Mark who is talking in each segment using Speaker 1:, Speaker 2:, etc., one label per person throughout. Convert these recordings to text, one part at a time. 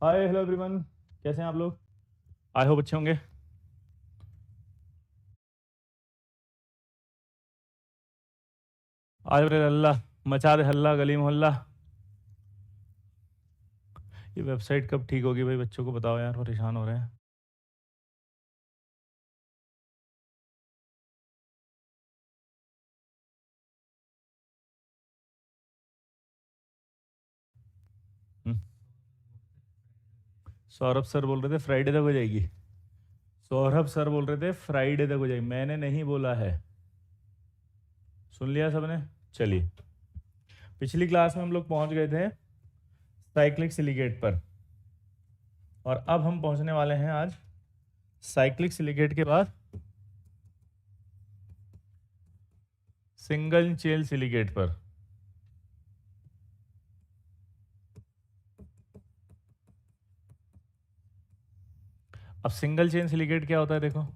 Speaker 1: Hi hello everyone, कैसे हैं आप लोग? आई होप अच्छे होंगे। आज रे अल्लाह मचा दे हल्ला गली मोहल्ला। ये वेबसाइट कब ठीक होगी भाई? बच्चों को बताओ यार, परेशान हो रहे हैं। हम्म, सौरभ सर बोल रहे थे फ्राइडे तक हो जाएगी। सौरभ सर बोल रहे थे फ्राइडे तक हो जाएगी, मैंने नहीं बोला है। सुन लिया सबने? चलिए, पिछली क्लास में हम लोग पहुंच गए थे साइक्लिक सिलिकेट पर, और अब हम पहुंचने वाले हैं आज साइक्लिक सिलिकेट के बाद सिंगल चेन सिलिकेट पर। अब सिंगल चेन सिलिकेट क्या होता है देखो।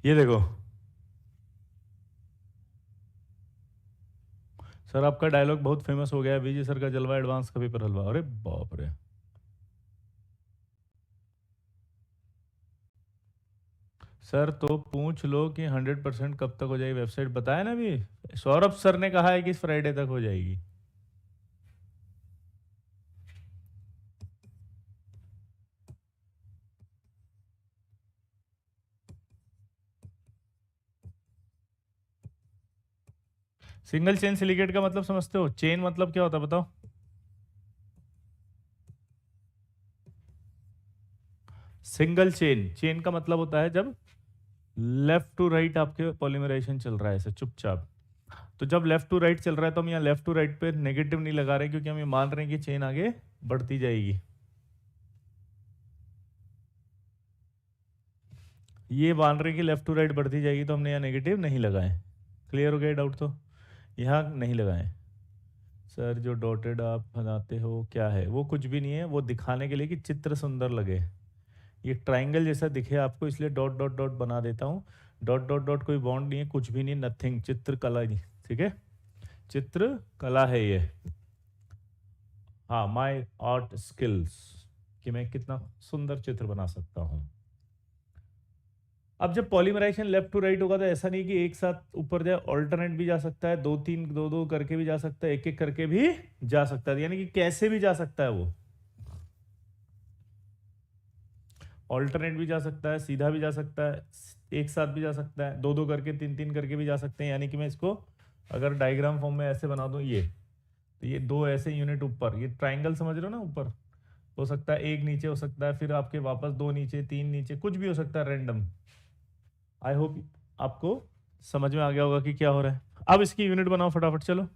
Speaker 1: ये देखो सर, आपका डायलॉग बहुत फेमस हो गया है, विजय सर का जलवा एडवांस का पेपर हलवा। अरे बाप रे! सर तो पूछ लो कि 100% कब तक हो जाएगी वेबसाइट, बताया ना अभी। सौरभ सर ने कहा है कि इस फ्राइडे तक हो जाएगी। सिंगल चेन सिलिकेट का मतलब समझते हो? चेन मतलब क्या होता है बताओ? सिंगल चेन, चेन का मतलब होता है जब लेफ्ट टू राइट आपके पॉलीमराइजेशन चल रहा है ऐसे चुपचाप। तो जब लेफ्ट टू राइट चल रहा है तो हम यहाँ लेफ्ट टू राइट पे नेगेटिव नहीं लगा रहे, क्योंकि हम ये मान रहे हैं कि चेन आगे बढ़ती जाएगी। ये मान रहे हैं कि लेफ्ट टू राइट बढ़ती जाएगी, तो हमने यहाँ नेगेटिव नहीं लगाए। क्लियर हो गया डाउट? तो यहाँ नहीं लगाए। सर जो डॉटेड आप बनाते हो क्या है वो? कुछ भी नहीं है, वो दिखाने के लिए कि चित्र सुंदर लगे, ये ट्राइंगल जैसा दिखे आपको, इसलिए डॉट डॉट डॉट बना देता हूँ। डॉट डॉट डॉट कोई बॉन्ड नहीं है, कुछ भी नहीं, नथिंग, चित्र कला नहीं। ठीक है, चित्र कला है ये। हाँ, माय आर्ट स्किल्स, कि मैं कितना सुंदर चित्र बना सकता हूँ। अब जब पॉलीमराइजेशन लेफ्ट टू राइट होगा तो ऐसा नहीं कि एक साथ ऊपर जाए, ऑल्टरनेट भी जा सकता है, दो तीन दो दो करके भी जा सकता है, एक एक करके भी जा सकता है, यानी कि कैसे भी जा सकता है वो। ऑल्टरनेट भी जा सकता है, सीधा भी जा सकता है, एक साथ भी जा सकता है, दो दो करके तीन तीन करके भी जा सकते हैं। यानी कि मैं इसको अगर डायग्राम फॉर्म में ऐसे बना दूं, ये तो ये दो ऐसे यूनिट ऊपर, ये ट्राइंगल समझ रहे हो ना, ऊपर हो सकता है, एक नीचे हो सकता है, फिर आपके वापस दो नीचे, तीन नीचे, कुछ भी हो सकता है रैंडम। आई होप आपको समझ में आ गया होगा कि क्या हो रहा है। अब इसकी यूनिट बनाओ फटाफट, चलो।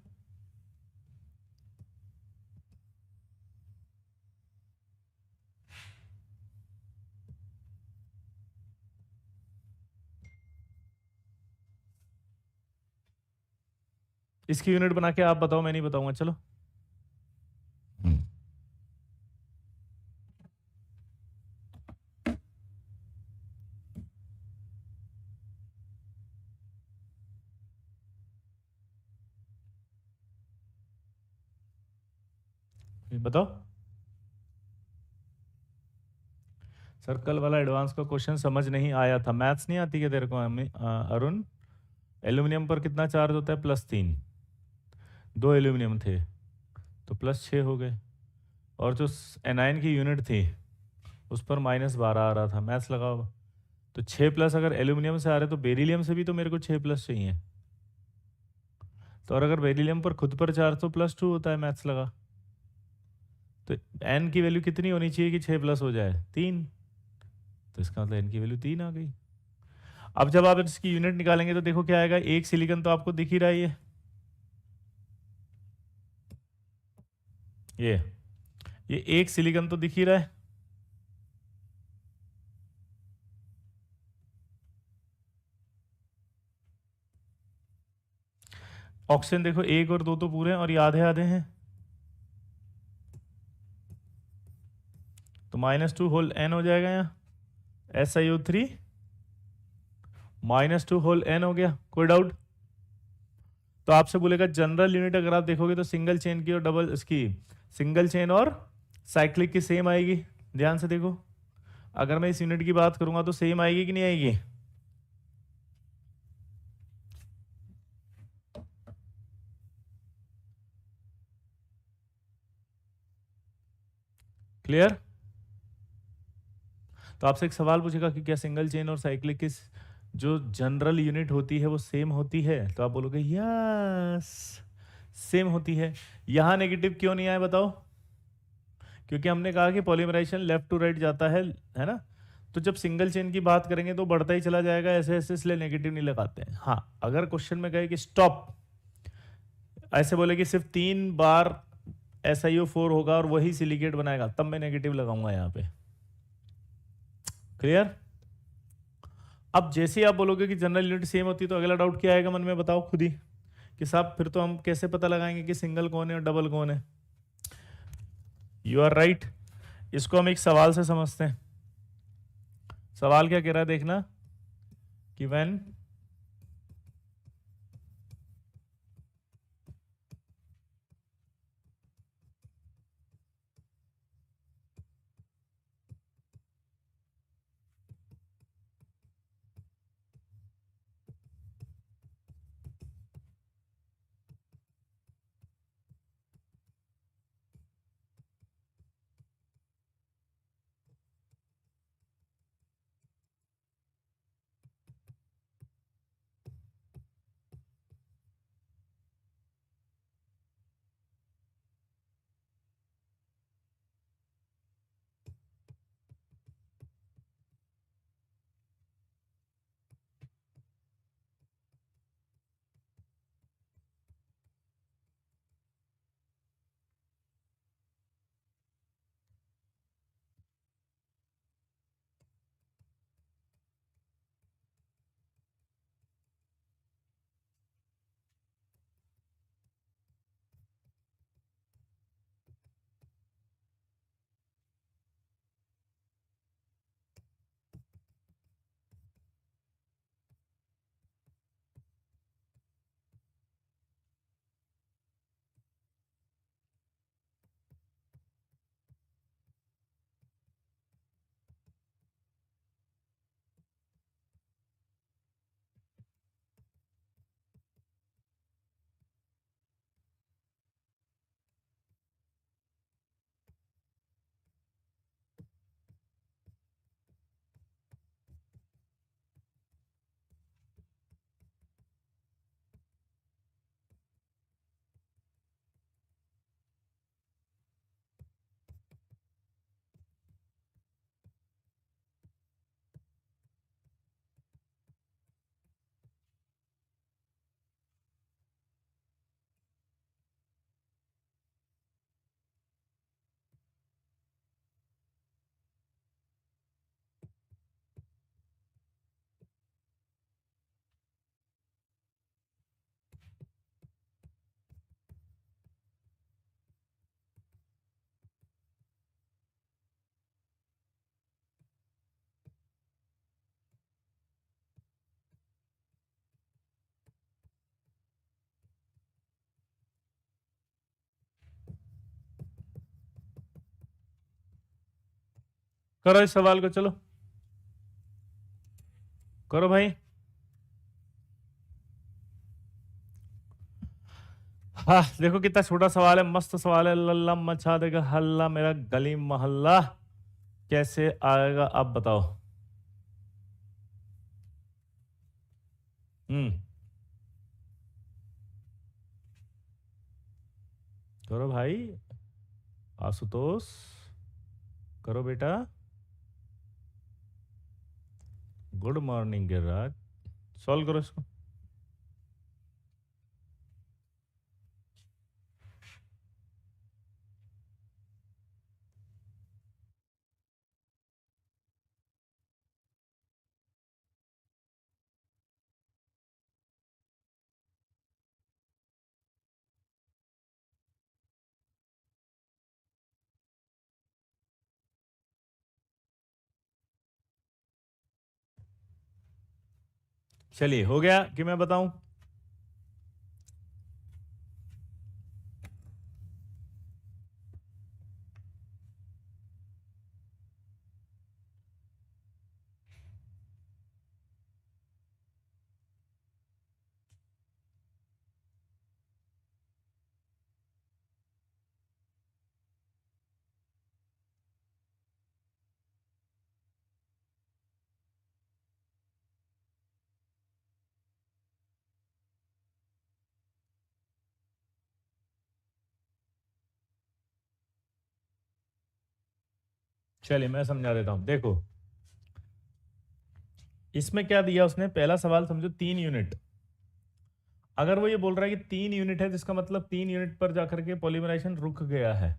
Speaker 1: इसकी यूनिट बना के आप बताओ, मैं नहीं बताऊंगा, चलो। बताओ। सर्कल वाला एडवांस का क्वेश्चन समझ नहीं आया था। मैथ्स नहीं आती क्या तेरे को अरुण? एल्यूमिनियम पर कितना चार्ज होता है? +3। दो एल्यूमिनियम थे तो +6 हो गए, और जो एनाइन की यूनिट थी उस पर -12 आ रहा था। मैथ्स लगाओ। तो 6+ अगर एल्यूमिनियम से आ रहे तो बेरिलियम से भी तो मेरे को 6+ चाहिए। तो और अगर बेरिलियम पर खुद पर चार्ज तो +2 होता है, मैथ्स लगा। तो n की वैल्यू कितनी होनी चाहिए कि 6 प्लस हो जाए? 3। तो इसका मतलब n की वैल्यू 3 आ गई। अब जब आप इसकी यूनिट निकालेंगे तो देखो क्या आएगा, एक सिलिकॉन तो आपको दिख ही रहा है, ये एक सिलिकॉन तो दिख ही रहा है। ऑक्सीजन देखो 1 और 2 तो पूरे हैं और ये आधे आधे हैं, तो -2 होल n हो जाएगा यहाँ, SiO3 -2 होल n हो गया। कोई डाउट? तो आपसे बोलेगा जनरल यूनिट अगर आप देखोगे तो सिंगल चेन की और डबल इसकी, सिंगल चेन और साइक्लिक की सेम आएगी। ध्यान से देखो, अगर मैं इस यूनिट की बात करूंगा तो सेम आएगी कि नहीं आएगी? क्लियर? तो आपसे एक सवाल पूछेगा कि क्या सिंगल चेन और साइक्लिक की जो जनरल यूनिट होती है वो सेम होती है? तो आप बोलोगे यस सेम होती है। यहां नेगेटिव क्यों नहीं आया बताओ? क्योंकि हमने कहा कि पॉलीमराइजेशन लेफ्ट टू राइट जाता है ना? तो जब सिंगल चेन की बात करेंगे तो बढ़ता ही चला जाएगा ऐसे ऐसे, इसलिए नेगेटिव नहीं लगाते हैं। हाँ, अगर क्वेश्चन में कहे कि स्टॉप, ऐसे बोले कि सिर्फ 3 बार SiO4 होगा और वही सिलिकेट बनाएगा, तब मैं नेगेटिव लगाऊंगा यहाँ पे। क्लियर? अब जैसे ही आप बोलोगे कि जनरल यूनिट सेम होती है तो अगला डाउट क्या आएगा मन में बताओ खुद ही, कि साहब फिर तो हम कैसे पता लगाएंगे कि सिंगल कौन है और डबल कौन है? You are right. इसको हम एक सवाल से समझते हैं। सवाल क्या कह रहा है देखना, कि व्हेन करो इस सवाल को, चलो करो भाई। हाँ देखो कितना छोटा सवाल है, मस्त सवाल है, लल्ला मचा देगा हल्ला मेरा गली मोहल्ला। कैसे आएगा आप बताओ? हम्म, करो भाई। आशुतोष करो बेटा। गुड मॉर्निंग गिरिराज, सॉल्व करो इसको। चलिए, हो गया कि मैं बताऊं? चलिए मैं समझा देता हूं। देखो, इसमें क्या दिया उसने, पहला सवाल समझो 3 यूनिट। अगर वो ये बोल रहा है कि 3 यूनिट है, तो इसका मतलब 3 यूनिट पर जाकर के पॉलीमराइजेशन रुक गया है।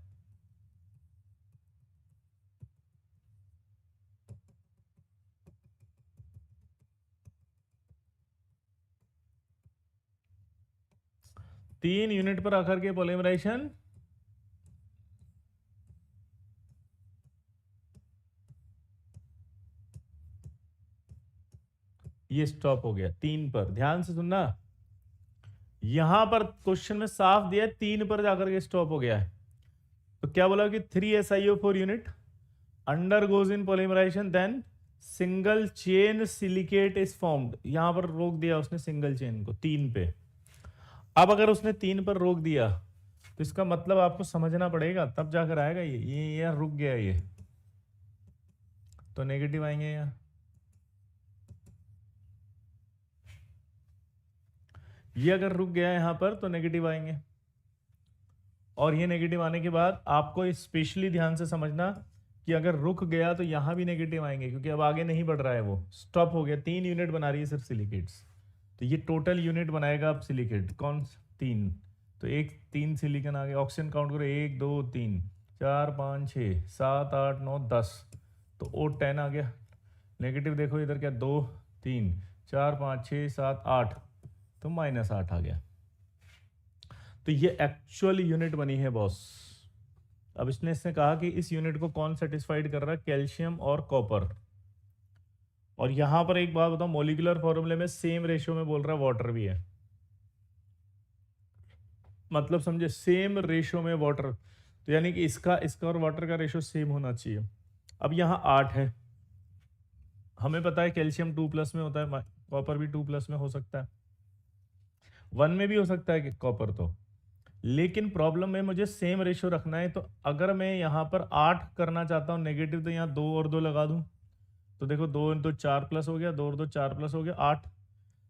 Speaker 1: तीन यूनिट पर आकर के पॉलीमराइजेशन ये स्टॉप हो गया 3 पर। ध्यान से सुनना, यहां पर क्वेश्चन में साफ दिया है 3 पर जाकर के स्टॉप हो गया है। तो क्या बोला कि 3SiO4 unit undergoes in polymerization, then single chain silicate is formed. यहां पर रोक दिया उसने सिंगल चेन को 3 पे। अब अगर उसने 3 पर रोक दिया तो इसका मतलब आपको समझना पड़ेगा, तब जाकर आएगा ये रुक गया ये, तो नेगेटिव आएंगे यहाँ। ये अगर रुक गया यहां पर तो नेगेटिव आएंगे। और ये नेगेटिव आने के बाद आपको स्पेशली ध्यान से समझना कि अगर रुक गया तो यहां भी नेगेटिव आएंगे, क्योंकि अब आगे नहीं बढ़ रहा है, वो स्टॉप हो गया। 3 यूनिट बना रही है सिर्फ सिलिकेट्स। तो ये टोटल यूनिट बनाएगा अब सिलिकेट कौन? 3। तो 3 सिलिकॉन आ गया। ऑक्सीजन काउंट करो, 1 2 3 4 5 6 7 8 9 10। तो O10 आ गया। नेगेटिव देखो इधर क्या, 2 3 4 5 6 7 8, तो -8 आ गया। तो ये एक्चुअल यूनिट बनी है बॉस। अब इसने कहा कि इस यूनिट को कौन सेटिस्फाइड कर रहा है, कैल्शियम और कॉपर। और यहां पर एक बात बताओ, मोलिकुलर फॉर्मूले में सेम रेशियो में बोल रहा है वाटर भी है। मतलब समझे, सेम रेशियो में वाटर, तो यानी कि इसका और वाटर का रेशियो सेम होना चाहिए। अब यहाँ 8 है, हमें पता है कैल्शियम 2+ में होता है, कॉपर भी 2+ में हो सकता है, 1 में भी हो सकता है कि कॉपर। तो लेकिन प्रॉब्लम में मुझे सेम रेशियो रखना है। तो अगर मैं यहाँ पर 8 करना चाहता हूँ नेगेटिव, तो यहाँ 2 और 2 लगा दूं। तो देखो 2 और 2 4+ हो गया, 2 और 2 4+ हो गया 8।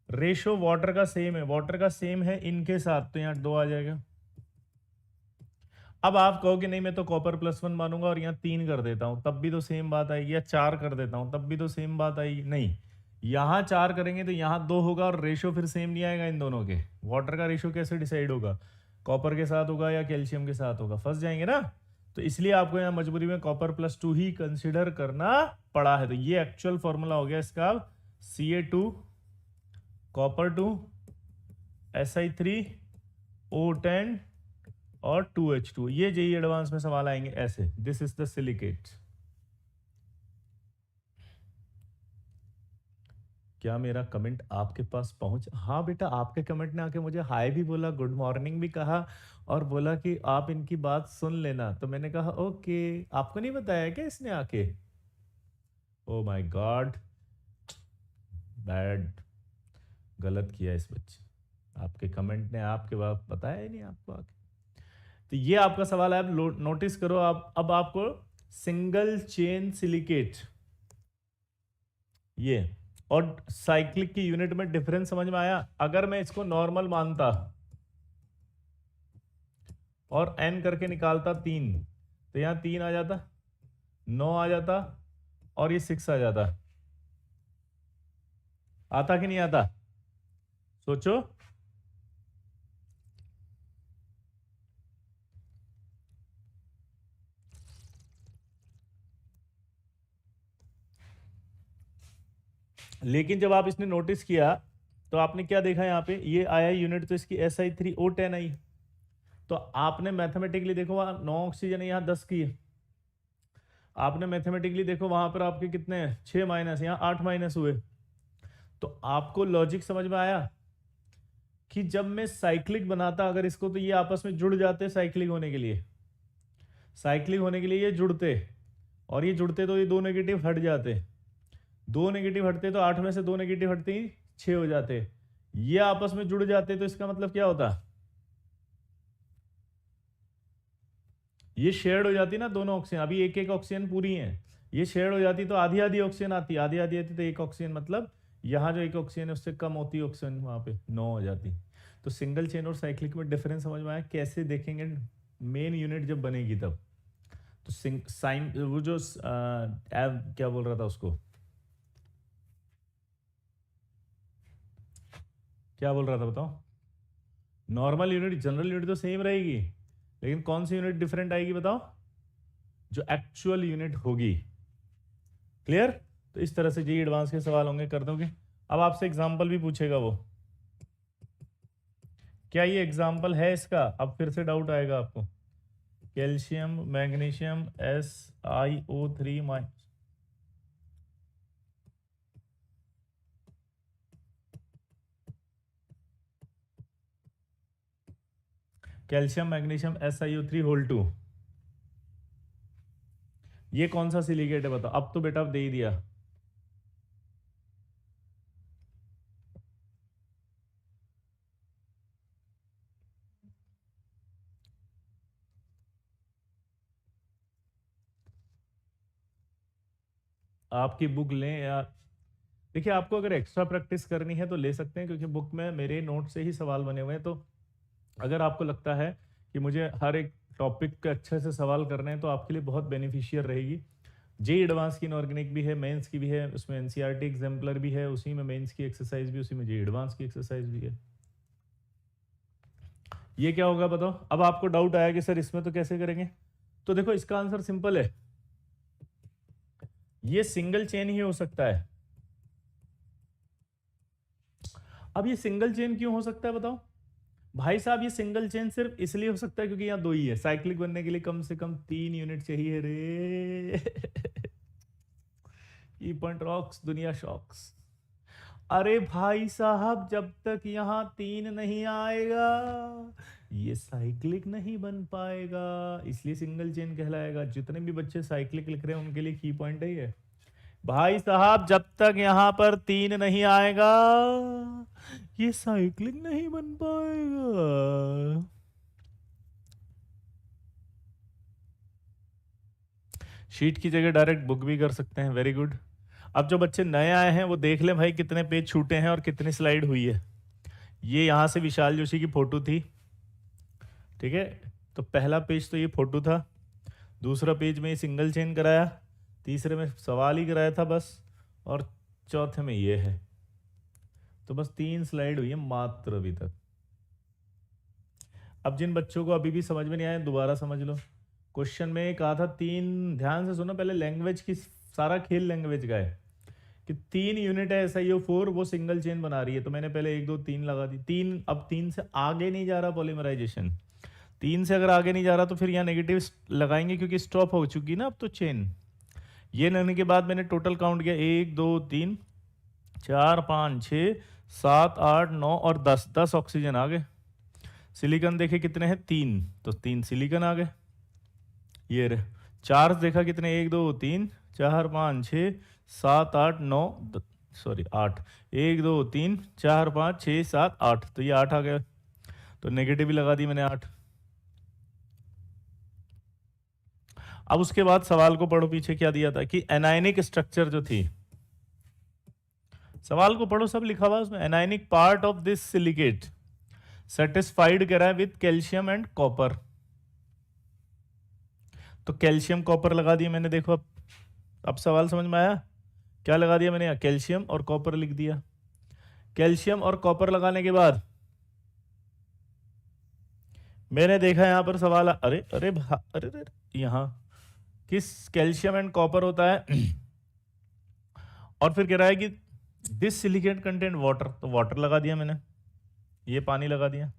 Speaker 1: रेशियो वाटर का सेम है, वाटर का सेम है इनके साथ, तो यहाँ 2 आ जाएगा। अब आप कहो कि नहीं मैं तो कॉपर +1 मानूंगा और यहाँ 3 कर देता हूं, तब भी तो सेम बात आएगी, या 4 कर देता हूं तब भी तो सेम बात आएगी। नहीं, यहाँ 4 करेंगे तो यहाँ 2 होगा और रेशियो फिर सेम नहीं आएगा इन दोनों के। वाटर का रेशियो कैसे डिसाइड होगा, कॉपर के साथ होगा या कैल्शियम के साथ होगा? फंस जाएंगे ना। तो इसलिए आपको यहाँ मजबूरी में कॉपर +2 ही कंसिडर करना पड़ा है। तो ये एक्चुअल फॉर्मूला हो गया इसका, Ca2 कॉपर 2 Si3 O10 और 2H2। ये जेई एडवांस में सवाल आएंगे ऐसे, दिस इज द सिलिकेट। क्या मेरा कमेंट आपके पास पहुंच? हाँ बेटा, आपके कमेंट ने आके मुझे हाय भी बोला, गुड मॉर्निंग भी कहा, और बोला कि आप इनकी बात सुन लेना। तो मैंने कहा ओके। आपको नहीं बताया क्या इसने आके? ओ माय गॉड, बैड, गलत किया इस बच्चे। आपके कमेंट ने आपके बात बताया ही नहीं आपको आके। तो ये आपका सवाल है, आप नोटिस करो। आप अब आपको सिंगल चेन सिलिकेट ये और साइक्लिक की यूनिट में डिफरेंस समझ में आया? अगर मैं इसको नॉर्मल मानता और n करके निकालता 3, तो यहाँ 3 आ जाता, 9 आ जाता और ये 6 आ जाता। आता कि नहीं आता? सोचो। लेकिन जब आप इसने नोटिस किया तो आपने क्या देखा, यहाँ पे ये आया यूनिट, तो इसकी SI3O10 आई। तो आपने मैथमेटिकली देखो वहां 9 ऑक्सीजन है, यहाँ 10 की है। आपने मैथमेटिकली देखो वहां पर आपके कितने हैं, 6 माइनस, यहाँ 8 माइनस हुए। तो आपको लॉजिक समझ में आया कि जब मैं साइक्लिक बनाता अगर इसको, तो ये आपस में जुड़ जाते साइक्लिक होने के लिए। साइक्लिक होने के लिए ये जुड़ते, और ये जुड़ते तो ये 2 नेगेटिव हट जाते। 2 नेगेटिव हटते तो 8 में से 2 नेगेटिव हटते ही 6 हो जाते। ये आपस में जुड़ जाते तो इसका मतलब क्या होता, ये शेयर्ड हो जाती ना दोनों ऑक्सीजन। अभी एक एक ऑक्सीजन पूरी है, ये शेयर्ड हो जाती तो आधी आधी ऑक्सीजन आती, आधी आधी आती तो एक ऑक्सीजन, मतलब यहाँ जो एक ऑक्सीजन है उससे कम होती ऑक्सीजन, वहां पे 9 हो जाती। तो सिंगल चेन और साइक्लिक में डिफरेंस समझ में आया? कैसे देखेंगे मेन यूनिट जब बनेगी तब। तो साइन वो जो क्या बोल रहा था उसको, क्या बोल रहा था बताओ? नॉर्मल यूनिट, जनरल यूनिट तो सेम रहेगी, लेकिन कौन सी यूनिट डिफरेंट आएगी बताओ? जो एक्चुअल यूनिट होगी। क्लियर? तो इस तरह से जी एडवांस के सवाल होंगे, कर दोगे। अब आपसे एग्जाम्पल भी पूछेगा वो, क्या ये एग्जाम्पल है इसका? अब फिर से डाउट आएगा आपको। Calcium magnesium SiO3 minus, calcium magnesium SiO3 whole 2, ये कौन सा सिलिकेट है बताओ? अब तो बेटा दे ही दिया। आपकी बुक लें या, देखिए आपको अगर एक्स्ट्रा प्रैक्टिस करनी है तो ले सकते हैं, क्योंकि बुक में मेरे नोट से ही सवाल बने हुए हैं। तो अगर आपको लगता है कि मुझे हर एक टॉपिक के अच्छे से सवाल करने हैं तो आपके लिए बहुत बेनिफिशियल रहेगी। जे एडवांस की इनऑर्गेनिक भी है, मेंस की भी है, उसमें एनसीईआरटी एग्जाम्पलर भी है, उसी में मेंस की एक्सरसाइज भी, उसी में जे एडवांस की एक्सरसाइज भी है। ये क्या होगा बताओ? अब आपको डाउट आया कि सर इसमें तो कैसे करेंगे? तो देखो इसका आंसर सिंपल है, ये सिंगल चेन ही हो सकता है। अब ये सिंगल चेन क्यों हो सकता है बताओ भाई साहब? ये सिंगल चेन सिर्फ इसलिए हो सकता है क्योंकि यहाँ 2 ही है। साइक्लिक बनने के लिए कम से कम 3 यूनिट चाहिए रे। ई पॉइंट रॉक्स, दुनिया शॉक्स। अरे भाई साहब, जब तक यहाँ 3 नहीं आएगा ये साइक्लिक नहीं बन पाएगा, इसलिए सिंगल चेन कहलाएगा। जितने भी बच्चे साइक्लिक लिख रहे हैं उनके लिए की पॉइंट है ये। भाई साहब जब तक यहां पर 3 नहीं आएगा ये साइक्लिक नहीं बन पाएगा। शीट की जगह डायरेक्ट बुक भी कर सकते हैं, वेरी गुड। अब जो बच्चे नए आए हैं वो देख लें भाई कितने पेज छूटे हैं और कितनी स्लाइड हुई है। ये यहां से विशाल जोशी की फोटो थी, ठीक है? तो पहला पेज तो ये फोटो था, दूसरा पेज में ये सिंगल चेन कराया, तीसरे में सवाल ही कराया था बस, और चौथे में ये है। तो बस 3 स्लाइड हुई है मात्र अभी तक। अब जिन बच्चों को अभी भी समझ में नहीं आया दोबारा समझ लो। क्वेश्चन में कहा था 3, ध्यान से सुनो, पहले लैंग्वेज की, सारा खेल लैंग्वेज का है कि 3 यूनिट है SiO4, वो सिंगल चेन बना रही है। तो मैंने पहले 1 2 3 लगा दी। 3, अब 3 से आगे नहीं जा रहा पॉलीमराइजेशन। 3 से अगर आगे नहीं जा रहा तो फिर यहाँ नेगेटिव लगाएंगे क्योंकि स्टॉप हो चुकी ना अब तो चेन। ये लेने के बाद मैंने टोटल काउंट किया, 1 2 3 4 5 6 7 8 9 और 10 ऑक्सीजन आ गए। सिलिकॉन देखे कितने हैं? 3, तो 3 सिलिकॉन आ गए। ये रहे। चार्ज देखा कितने? 1 2 3 4 5 6 7 8 9, सॉरी 8, 1 2 3 4 5 6 7 8, तो ये 8 आ गया। तो नेगेटिव भी लगा दी मैंने 8। अब उसके बाद सवाल को पढ़ो, पीछे क्या दिया था कि एनायनिक स्ट्रक्चर जो थी, सवाल को पढ़ो, सब लिखा हुआ उसमें। Anionic part of this silicate satisfied करा है विद कैल्शियम एंड कॉपर। तो कैल्शियम कॉपर लगा दिया मैंने, देखो अब सवाल समझ में आया? क्या लगा दिया मैंने यहाँ? कैल्शियम और कॉपर लिख दिया। कैल्शियम और कॉपर लगाने के बाद मैंने देखा यहां पर सवाल अरे अरे अरे अरे यहाँ किस कैल्शियम एंड कॉपर होता है और फिर कह रहा है कि दिस सिलिकेट कंटेंट वाटर, तो वाटर लगा दिया मैंने, ये पानी लगा दिया।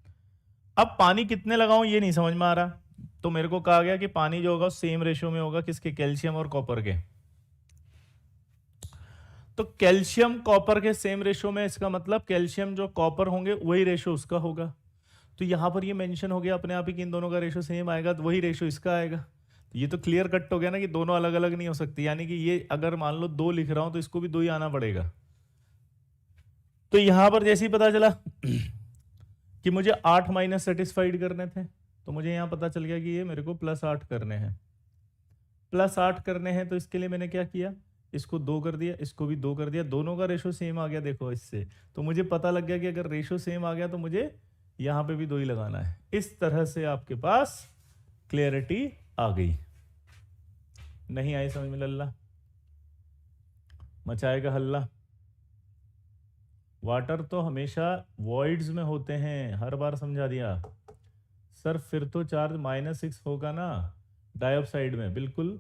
Speaker 1: अब पानी कितने लगाऊं ये नहीं समझ में आ रहा, तो मेरे को कहा गया कि पानी जो होगा सेम रेशियो में होगा, किसके? कैल्शियम और कॉपर के। तो कैल्शियम कॉपर के सेम रेशियो में, इसका मतलब कैल्शियम जो कॉपर होंगे वही रेशियो उसका होगा। तो यहां पर ये मेंशन हो गया अपने आप ही कि इन दोनों का रेशियो सेम आएगा, तो वही रेशियो इसका आएगा। तो ये तो क्लियर कट हो गया ना कि दोनों अलग अलग नहीं हो सकती, यानी कि ये अगर मान लो 2 लिख रहा हूं तो इसको भी 2 ही आना पड़ेगा। तो यहां पर जैसे ही पता चला कि मुझे 8 माइनस सेटिस्फाइड करने थे, तो मुझे यहां पता चल गया कि ये मेरे को +8 करने हैं। +8 करने हैं तो इसके लिए मैंने क्या किया, इसको 2 कर दिया, इसको भी 2 कर दिया, दोनों का रेशो सेम आ गया देखो इससे। तो मुझे पता लग गया कि अगर रेशो सेम आ गया तो मुझे यहां पे भी 2 ही लगाना है। इस तरह से आपके पास क्लियरिटी आ गई। नहीं आई समझ में लल्ला? मचाएगा हल्ला। वाटर तो हमेशा वॉइड्स में होते हैं, हर बार समझा दिया सर। फिर तो चार्ज -6 होगा ना डाइऑक्साइड में, बिल्कुल।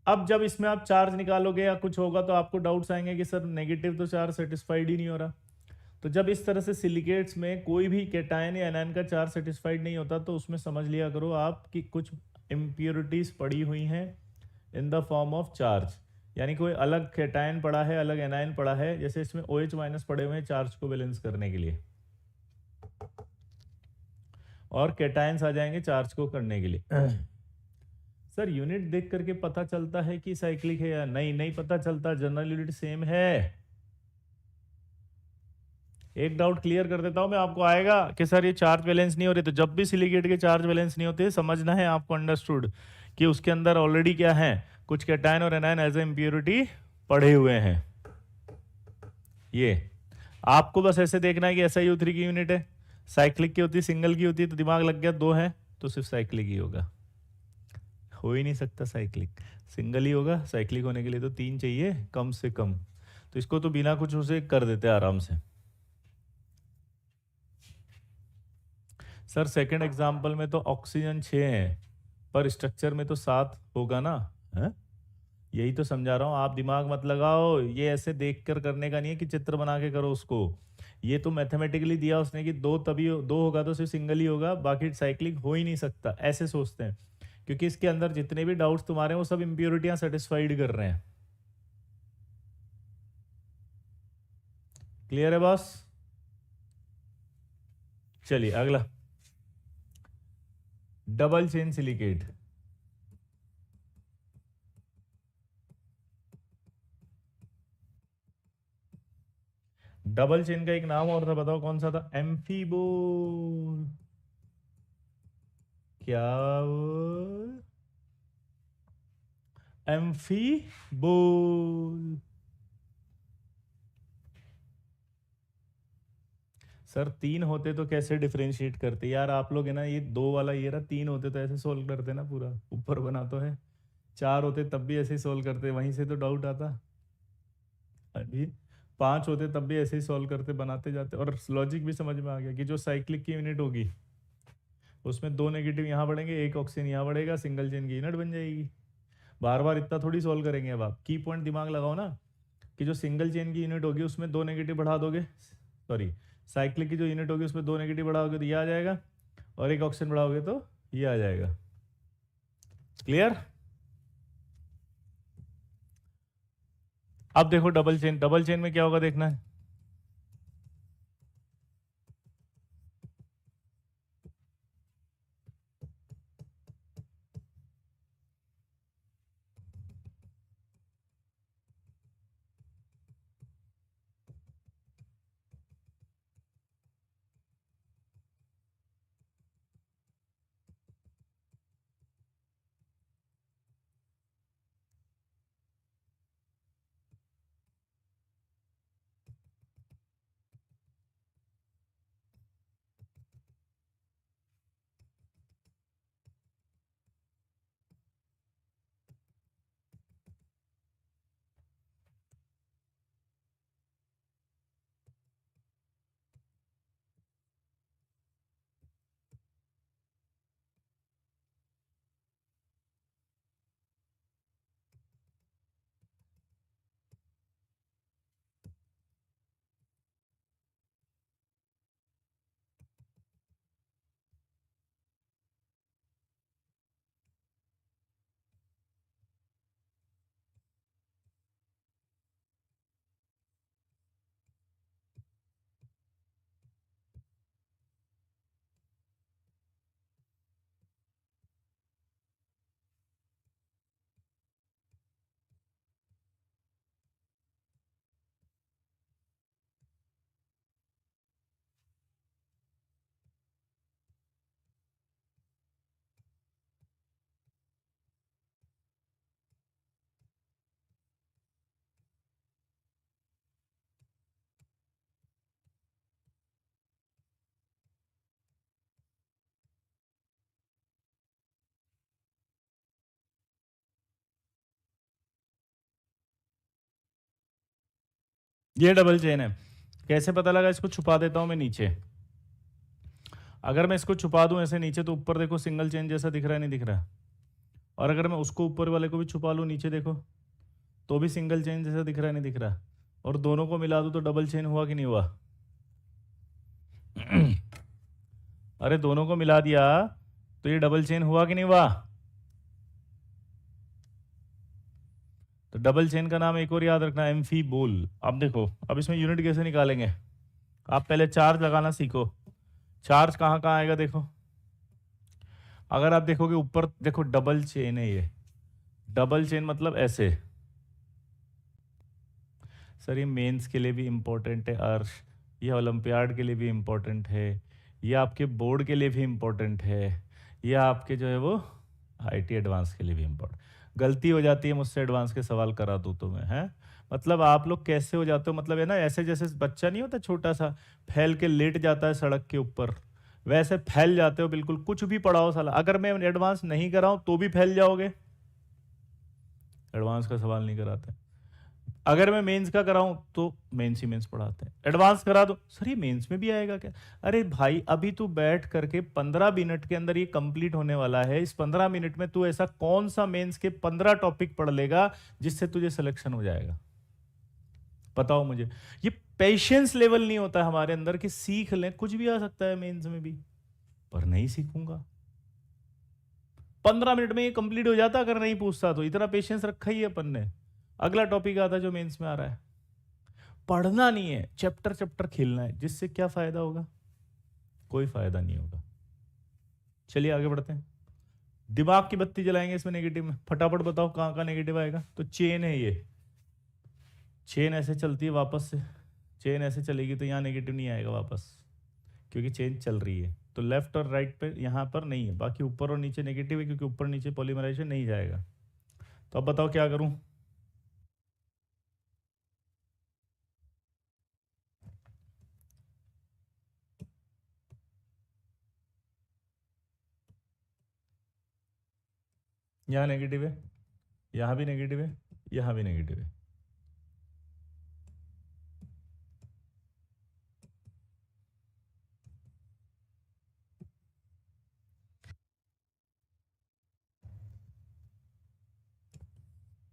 Speaker 1: अब जब इसमें आप चार्ज निकालोगे या कुछ होगा तो आपको डाउट्स आएंगे कि सर नेगेटिव तो चार्ज सेटिस्फाइड ही नहीं हो रहा। तो जब इस तरह से सिलिकेट्स में कोई भी कैटायन या एनायन का चार्ज सेटिस्फाइड नहीं होता तो उसमें समझ लिया करो आप कि कुछ इम्प्योरिटीज पड़ी हुई हैं in the form of charge, यानी कोई अलग कैटायन पड़ा है, अलग एनायन पड़ा है, जैसे इसमें OH- पड़े हुए हैं चार्ज को बैलेंस करने के लिए, और कैटायंस आ जाएंगे चार्ज को करने के लिए। सर यूनिट देख करके पता चलता है कि साइक्लिक है या नहीं? नहीं पता चलता, जनरल यूनिट सेम है। एक डाउट क्लियर कर देता हूं मैं, आपको आएगा कि सर ये चार्ज बैलेंस नहीं हो रही, तो जब भी सिलिकेट के चार्ज बैलेंस नहीं होते समझना है आपको, अंडरस्टूड, कि उसके अंदर ऑलरेडी क्या है, कुछ कैटायन और एनायन एज ए इम्प्योरिटी पड़े हुए हैं। ये आपको बस ऐसे देखना है कि SiO3 की यूनिट है, साइक्लिक की होती, सिंगल की होती, तो दिमाग लग गया 2 है तो सिर्फ साइक्लिक ही होगा। हो ही नहीं सकता साइक्लिक, सिंगल ही होगा। साइक्लिक होने के लिए तो 3 चाहिए कम से कम, तो इसको तो बिना कुछ उसे कर देते आराम से। सर सेकंड एग्जांपल में तो ऑक्सीजन 6 है, पर स्ट्रक्चर में तो 7 होगा ना, है? यही तो समझा रहा हूँ, आप दिमाग मत लगाओ, ये ऐसे देख कर करने का नहीं है कि चित्र बना के करो उसको। ये तो मैथमेटिकली दिया उसने कि 2 तभी 2 होगा तो सिर्फ सिंगल ही होगा, बाकी साइक्लिक हो ही नहीं सकता, ऐसे सोचते हैं। क्योंकि इसके अंदर जितने भी डाउट्स तुम्हारे हैं वो सब इंप्योरिटियां सेटिस्फाइड कर रहे हैं। क्लियर है बॉस? चलिए अगला, double chain silicate. Double chain का एक नाम और था, बताओ कौन सा था? एम्फीबो। क्या? एम्फीबोल। सर 3 होते तो कैसे डिफरेंशिएट करते यार आप लोग, है ना? ये 2 वाला ये रहा, 3 होते तो ऐसे सोल्व करते ना, पूरा ऊपर बना तो है। 4 होते तब भी ऐसे ही सोल्व करते, वहीं से तो डाउट आता। अभी 5 होते तब भी ऐसे ही सोल्व करते, बनाते जाते, और लॉजिक भी समझ में आ गया कि जो साइक्लिक की यूनिट होगी उसमें 2 नेगेटिव यहाँ बढ़ेंगे, एक ऑक्सीजन यहाँ बढ़ेगा, सिंगल चेन की यूनिट बन जाएगी। बार बार इतना थोड़ी सोल्व करेंगे। अब आप की पॉइंट दिमाग लगाओ ना, कि जो सिंगल चेन की यूनिट होगी उसमें 2 नेगेटिव बढ़ा दोगे, सॉरी साइक्लिक की जो यूनिट होगी उसमें 2 नेगेटिव बढ़ाओगे तो ये आ जाएगा, और एक ऑक्सीजन बढ़ाओगे तो ये आ जाएगा। क्लियर? अब देखो डबल चेन, डबल चेन में क्या होगा देखना है। ये डबल चेन है। कैसे पता लगा? इसको छुपा देता हूं मैं नीचे। अगर मैं इसको छुपा दूं ऐसे नीचे, तो ऊपर देखो सिंगल चेन जैसा दिख रहा है, नहीं दिख रहा? और अगर मैं उसको ऊपर वाले को भी छुपा लूं नीचे, देखो तो भी सिंगल चेन जैसा दिख रहा है, नहीं दिख रहा? और दोनों को मिला दूं तो डबल चेन हुआ कि नहीं हुआ? अरे दोनों को मिला दिया तो ये डबल चेन हुआ कि नहीं हुआ? तो डबल चेन का नाम एक और याद रखना, एम्फीबोल। अब देखो, अब इसमें यूनिट कैसे निकालेंगे? आप पहले चार्ज लगाना सीखो। चार्ज कहाँ कहाँ आएगा देखो। अगर आप देखोगे ऊपर, देखो डबल चेन है ये। डबल चेन मतलब ऐसे। सर ये मेंस के लिए भी इम्पोर्टेंट है अर्श, ये ओलंपियाड के लिए भी इम्पोर्टेंट है, ये आपके बोर्ड के लिए भी इम्पोर्टेंट है, ये आपके जो है वो आईटी एडवांस के लिए भी इम्पोर्टेंट। गलती हो जाती है मुझसे एडवांस के सवाल करा दूँ तो मैं, हैं? मतलब आप लोग कैसे हो जाते हो, मतलब है ना, ऐसे जैसे बच्चा नहीं होता छोटा सा, फैल के लेट जाता है सड़क के ऊपर, वैसे फैल जाते हो बिल्कुल। कुछ भी पढ़ाओ साला, अगर मैं एडवांस नहीं कराऊं तो भी फैल जाओगे। एडवांस का सवाल नहीं कराते। अगर मैं मेंस का कराऊं तो मेंस ही मेंस पढ़ाते हैं। एडवांस करा दो, सर ये मेंस में भी आएगा क्या? अरे भाई अभी तू बैठ करके 15 मिनट के अंदर ये कंप्लीट होने वाला है। इस 15 मिनट में तू ऐसा कौन सा मेंस के 15 टॉपिक पढ़ लेगा जिससे तुझे सिलेक्शन हो जाएगा? बताओ मुझे। ये पेशेंस लेवल नहीं होता है हमारे अंदर कि सीख लें, कुछ भी आ सकता है मेंस में भी, पर नहीं सीखूंगा। 15 मिनट में ये कंप्लीट हो जाता अगर नहीं पूछता तो। इतना पेशेंस रखा ही है अपन ने। अगला टॉपिक आता जो मेंस में आ रहा है। पढ़ना नहीं है, चैप्टर चैप्टर खेलना है, जिससे क्या फायदा होगा? कोई फायदा नहीं होगा। चलिए आगे बढ़ते हैं। दिमाग की बत्ती जलाएंगे इसमें नेगेटिव में। फटाफट बताओ कहाँ कहाँ नेगेटिव आएगा। तो चेन है ये, चेन ऐसे चलती है वापस से, चेन ऐसे चलेगी तो यहाँ नेगेटिव नहीं आएगा वापस, क्योंकि चेन चल रही है। तो लेफ्ट और राइट पे यहाँ पर नहीं है, बाकी ऊपर और नीचे नेगेटिव है, क्योंकि ऊपर नीचे पॉलीमराइजेशन नहीं जाएगा। तो अब बताओ क्या करूं? यहाँ नेगेटिव है, यहाँ भी नेगेटिव है, यहाँ भी नेगेटिव है।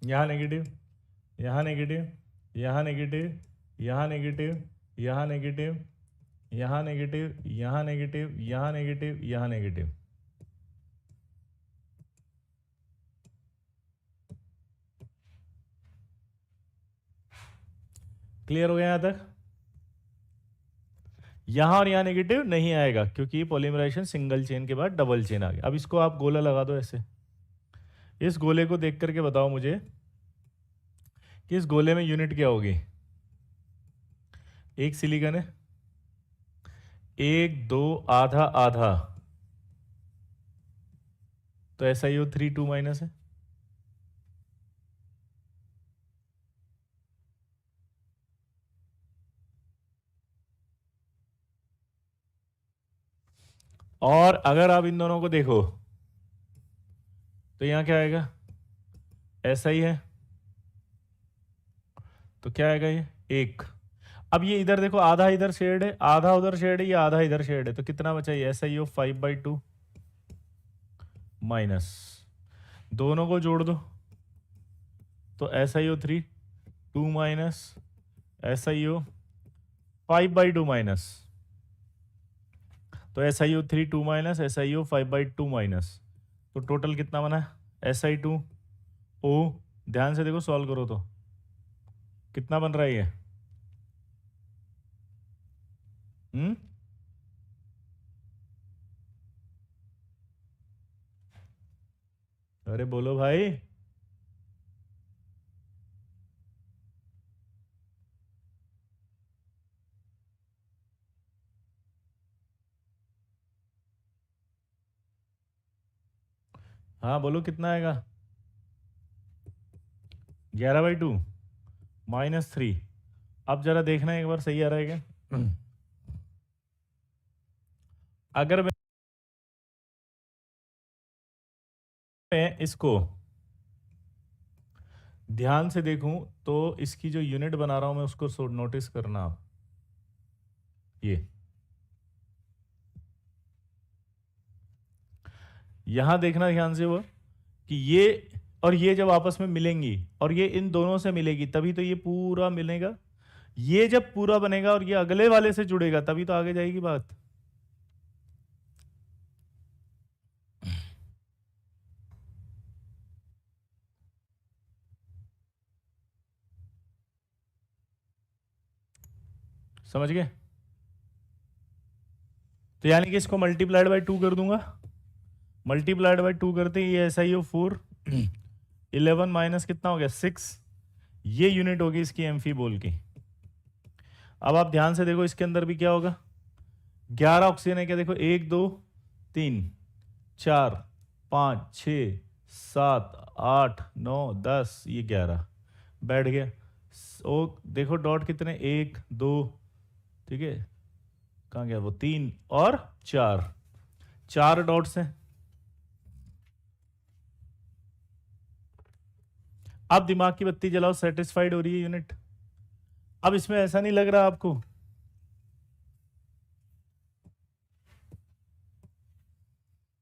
Speaker 1: यहाँ नेगेटिव, यहाँ नेगेटिव, यहाँ नेगेटिव, यहाँ नेगेटिव, यहाँ नेगेटिव, यहाँ नेगेटिव, यहाँ नेगेटिव, यहाँ नेगेटिव, यहाँ नेगेटिव। क्लियर हो गया यहाँ तक? यहाँ और यहाँ नेगेटिव नहीं आएगा, क्योंकि पॉलीमराइजेशन सिंगल चेन के बाद डबल चेन आ गया। अब इसको आप गोला लगा दो ऐसे। इस गोले को देख करके बताओ मुझे कि इस गोले में यूनिट क्या होगी। एक सिलिकॉन है, एक दो आधा आधा, तो SiO3 3 2 है। और अगर आप इन दोनों को देखो तो यहाँ क्या आएगा? ऐसा ही है, तो क्या आएगा ये? एक। अब ये इधर देखो, आधा इधर शेड है, आधा उधर शेड है, ये आधा इधर शेड है, तो कितना बचा? ये SiO 5/2 माइनस, दोनों को जोड़ दो तो SiO3 2 माइनस SiO 5/2 माइनस, तो SiO3 2 माइनस SiO 5/2 माइनस, तो टोटल कितना बना? Si2O, ध्यान से देखो, सॉल्व करो तो कितना बन रहा है ये? हम्म, अरे बोलो भाई। हाँ बोलो कितना आएगा? 11/2 -3। अब जरा देखना एक बार सही आ रहा है क्या? अगर मैं इसको ध्यान से देखूं तो इसकी जो यूनिट बना रहा हूं मैं उसको नोटिस करना आप। ये यहां देखना ध्यान से वो कि ये और ये जब आपस में मिलेंगी और ये इन दोनों से मिलेगी तभी तो ये पूरा मिलेगा। ये जब पूरा बनेगा और ये अगले वाले से जुड़ेगा तभी तो आगे जाएगी बात। समझ गए? तो यानी कि इसको मल्टीप्लाइड बाय 2 कर दूंगा। मल्टीप्लाइड बाय 2 करते ही ये ऐसा ही हो 4 11 माइनस कितना हो गया 6। ये यूनिट होगी इसकी एम्फी बोल की। अब आप ध्यान से देखो इसके अंदर भी क्या होगा। 11 ऑक्सीजन है क्या, देखो 1 2 3 4 5 6 7 8 9 10, ये 11 बैठ गया। ओ देखो डॉट कितने 1 2, ठीक है, कहाँ गया वो 3 और 4, 4 डॉट्स हैं। अब दिमाग की बत्ती जलाओ, सेटिस्फाइड हो रही है यूनिट। अब इसमें ऐसा नहीं लग रहा आपको,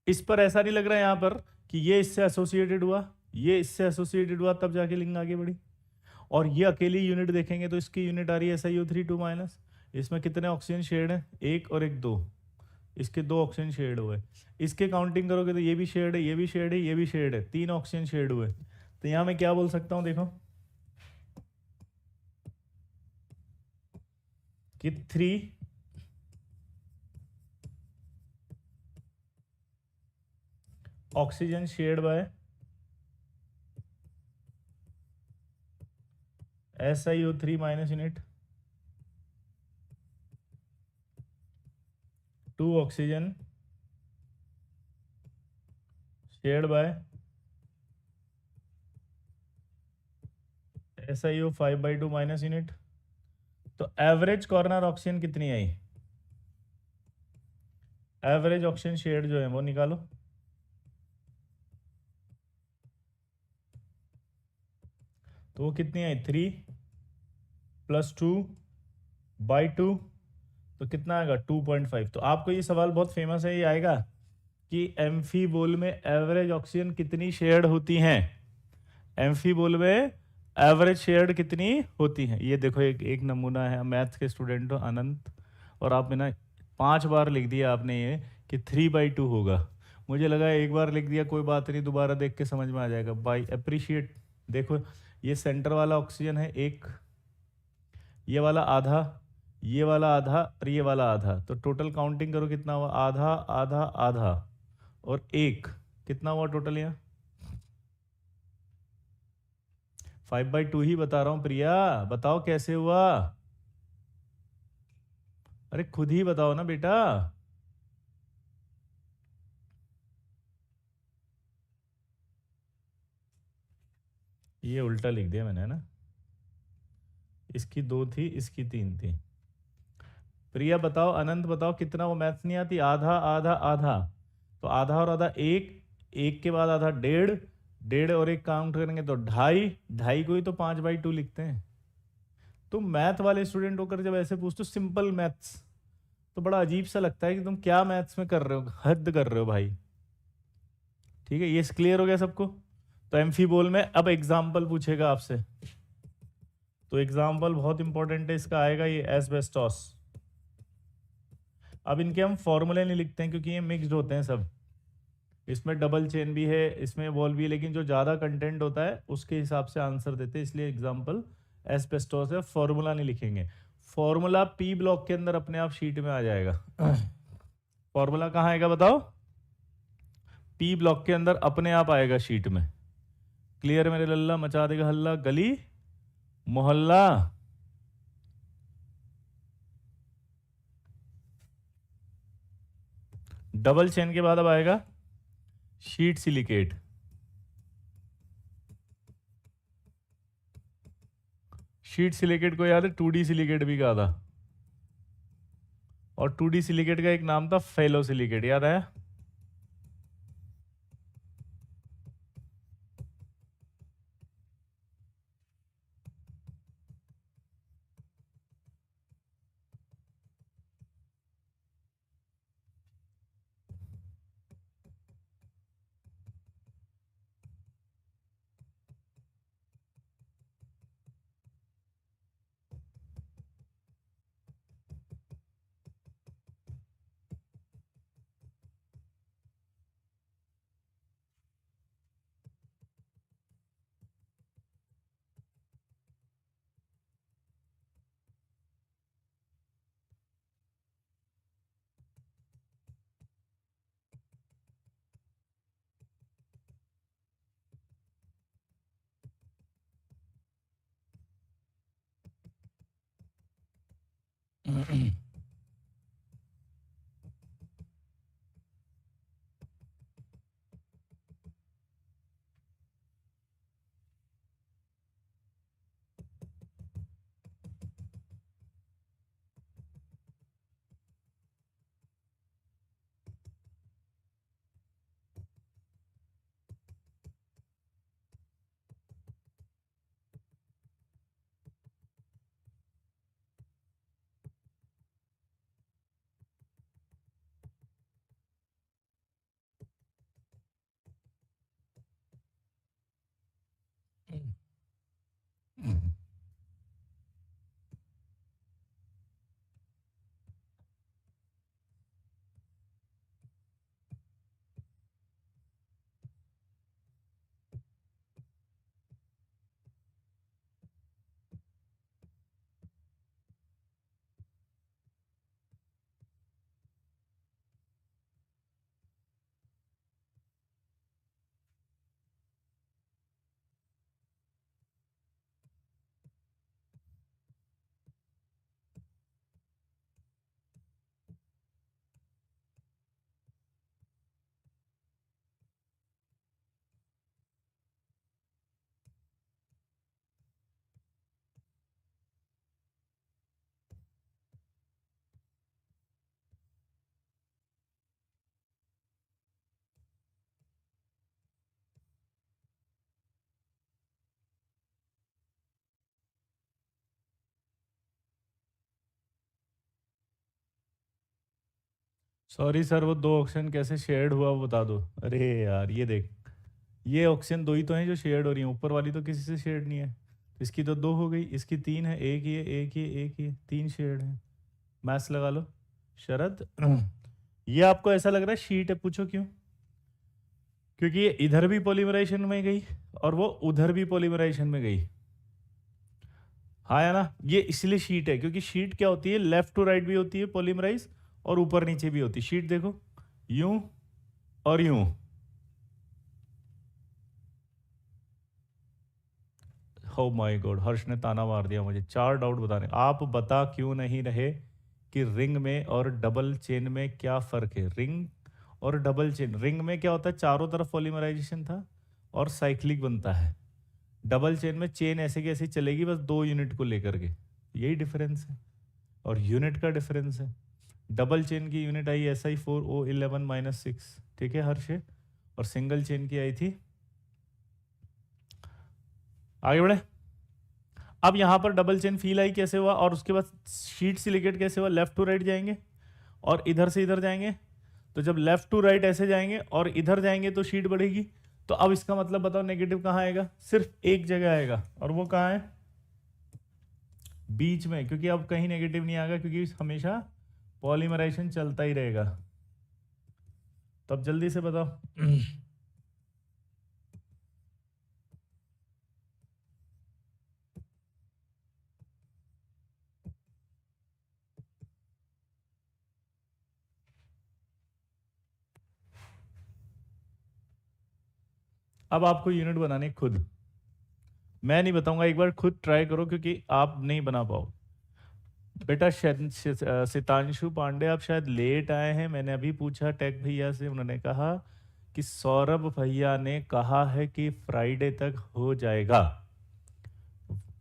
Speaker 1: इस पर ऐसा नहीं लग रहा है यहां पर कि ये इससे एसोसिएटेड हुआ, ये इससे एसोसिएटेड हुआ तब जाके लिंक आगे बढ़ी। और ये अकेली यूनिट देखेंगे तो इसकी यूनिट आ रही है SiO3 2 माइनस। इसमें कितने ऑक्सीजन शेड हैं, 1 और 1 2, इसके 2 ऑक्सीजन शेड हुए। इसके काउंटिंग करोगे तो ये भी शेड है, ये भी शेड है, ये भी शेड है, 3 ऑक्सीजन शेड हुए। तो यहां मैं क्या बोल सकता हूं देखो कि 3 oxygen shared by SiO3 minus unit, 2 oxygen shared by SiO 5/2 minus unit. तो एवरेज कॉर्नर ऑक्सीजन कितनी आई, एवरेज ऑक्सीजन शेड जो है वो निकालो। तो वो कितनी आई 3 + 2/2, तो कितना आएगा 2.5। तो आपको ये सवाल बहुत फेमस है, ये आएगा कि एम्फीबोल में एवरेज ऑक्सीजन कितनी शेयर्ड होती हैं, एम्फीबोल में एवरेज शेयर्ड कितनी होती हैं। ये देखो एक नमूना है, मैथ्स के स्टूडेंट हो अनंत, और आप ना 5 बार लिख दिया आपने ये कि 3/2 होगा। मुझे लगा एक बार लिख दिया कोई बात नहीं, दोबारा देख के समझ में आ जाएगा। By appreciate. देखो ये सेंटर वाला ऑक्सीजन है एक, ये वाला आधा, ये वाला आधा और ये वाला आधा, तो टोटल काउंटिंग करो कितना हुआ, आधा आधा आधा और एक, कितना हुआ टोटल यहाँ 5/2 ही बता रहा हूं प्रिया, बताओ कैसे हुआ, अरे खुद ही बताओ ना बेटा। ये उल्टा लिख दिया मैंने, है ना, इसकी 2 थी इसकी 3 थी। प्रिया बताओ, अनंत बताओ कितना, वो मैथ्स नहीं आती, आधा आधा आधा, तो आधा और आधा एक, एक के बाद आधा डेढ़, डेढ़ और एक काउंट करेंगे तो ढाई, ढाई को ही तो 5/2 लिखते हैं। तुम मैथ वाले स्टूडेंट होकर जब ऐसे पूछते हो सिंपल मैथ्स, तो बड़ा अजीब सा लगता है कि तुम क्या मैथ्स में कर रहे हो, हद कर रहे हो भाई। ठीक है, ये क्लियर हो गया सबको। तो एम्फी बोल में अब एग्जाम्पल पूछेगा आपसे, तो एग्जाम्पल बहुत इंपॉर्टेंट है, इसका आएगा ये एस्बेस्टॉस। अब इनके हम फॉर्मूले नहीं लिखते हैं क्योंकि ये मिक्स्ड होते हैं सब, इसमें डबल चेन भी है, इसमें वॉल भी है, लेकिन जो ज़्यादा कंटेंट होता है उसके हिसाब से आंसर देते हैं, इसलिए एग्जाम्पल एस्बेस्टॉस है, फॉर्मूला नहीं लिखेंगे। फॉर्मूला पी ब्लॉक के अंदर अपने आप शीट में आ जाएगा। फॉर्मूला कहाँ आएगा बताओ, पी ब्लॉक के अंदर अपने आप आएगा शीट में। क्लियर मेरे लल्ला, मचा देगा हल्ला गली मोहल्ला। डबल चेन के बाद अब आएगा शीट सिलिकेट। शीट सिलिकेट को याद है 2D सिलिकेट भी कहा था, और 2D सिलिकेट का एक नाम था फेलो सिलिकेट, याद है। सॉरी सर, वो दो ऑक्सीजन कैसे शेयर्ड हुआ वो बता दो। अरे यार ये देख, ये ऑक्सीजन दो ही तो हैं जो शेयर्ड हो रही हैं, ऊपर वाली तो किसी से शेयर्ड नहीं है। इसकी तो दो हो गई, इसकी तीन है, एक ही है, एक ही है, एक ही है, तीन शेयर्ड है। मैथ्स लगा लो शरद। ये आपको ऐसा लग रहा है शीट है, पूछो क्यों? क्योंकि ये इधर भी पॉलीमराइजेशन में गई और वो उधर भी पॉलीमराइजेशन में गई। हाँ या ना? ये इसलिए शीट है, क्योंकि शीट क्या होती है, लेफ्ट टू राइट भी होती है पॉलीमराइज और ऊपर नीचे भी होती है। शीट देखो यूं और यूं। हो माय गॉड, हर्ष ने ताना मार दिया मुझे। चार डाउट बताने, आप बता क्यों नहीं रहे कि रिंग में और डबल चेन में क्या फर्क है? रिंग और डबल चेन, रिंग में क्या होता है, चारों तरफ पॉलीमराइजेशन था और साइक्लिक बनता है। डबल चेन में चेन ऐसे की ऐसे चलेगी, बस दो यूनिट को लेकर के। यही डिफरेंस है और यूनिट का डिफरेंस है। डबल चेन की यूनिट आई SI4O11-6, ठीक है हर्ष? और सिंगल चेन की आई थी, आगे बढ़े। अब यहां पर डबल चेन फील आई कैसे हुआ, और उसके बाद शीट सिलिकेट कैसे हुआ? लेफ्ट टू राइट जाएंगे और इधर से इधर जाएंगे। तो जब लेफ्ट टू राइट ऐसे जाएंगे और इधर जाएंगे तो शीट बढ़ेगी। तो अब इसका मतलब बताओ नेगेटिव कहाँ आएगा? सिर्फ एक जगह आएगा, और वो कहाँ है? बीच में, क्योंकि अब कहीं नेगेटिव नहीं आएगा, क्योंकि हमेशा पॉलीमराइजेशन चलता ही रहेगा। तो अब जल्दी से बताओ। अब आपको यूनिट बनानी है खुद, मैं नहीं बताऊंगा, एक बार खुद ट्राई करो, क्योंकि आप नहीं बना पाओ। बेटा सितांशु पांडे, आप शायद लेट आए हैं। मैंने अभी पूछा टेक भैया से, उन्होंने कहा कि सौरभ भैया ने कहा है कि फ्राइडे तक हो जाएगा।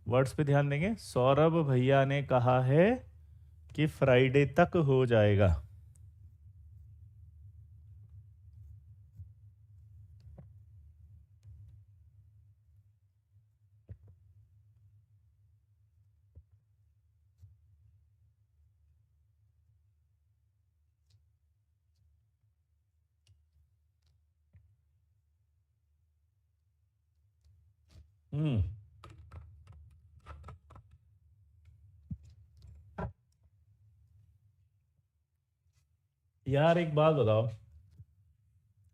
Speaker 1: वर्ड्स पे ध्यान देंगे, सौरभ भैया ने कहा है कि फ्राइडे तक हो जाएगा। हम्म। यार एक बात बताओ,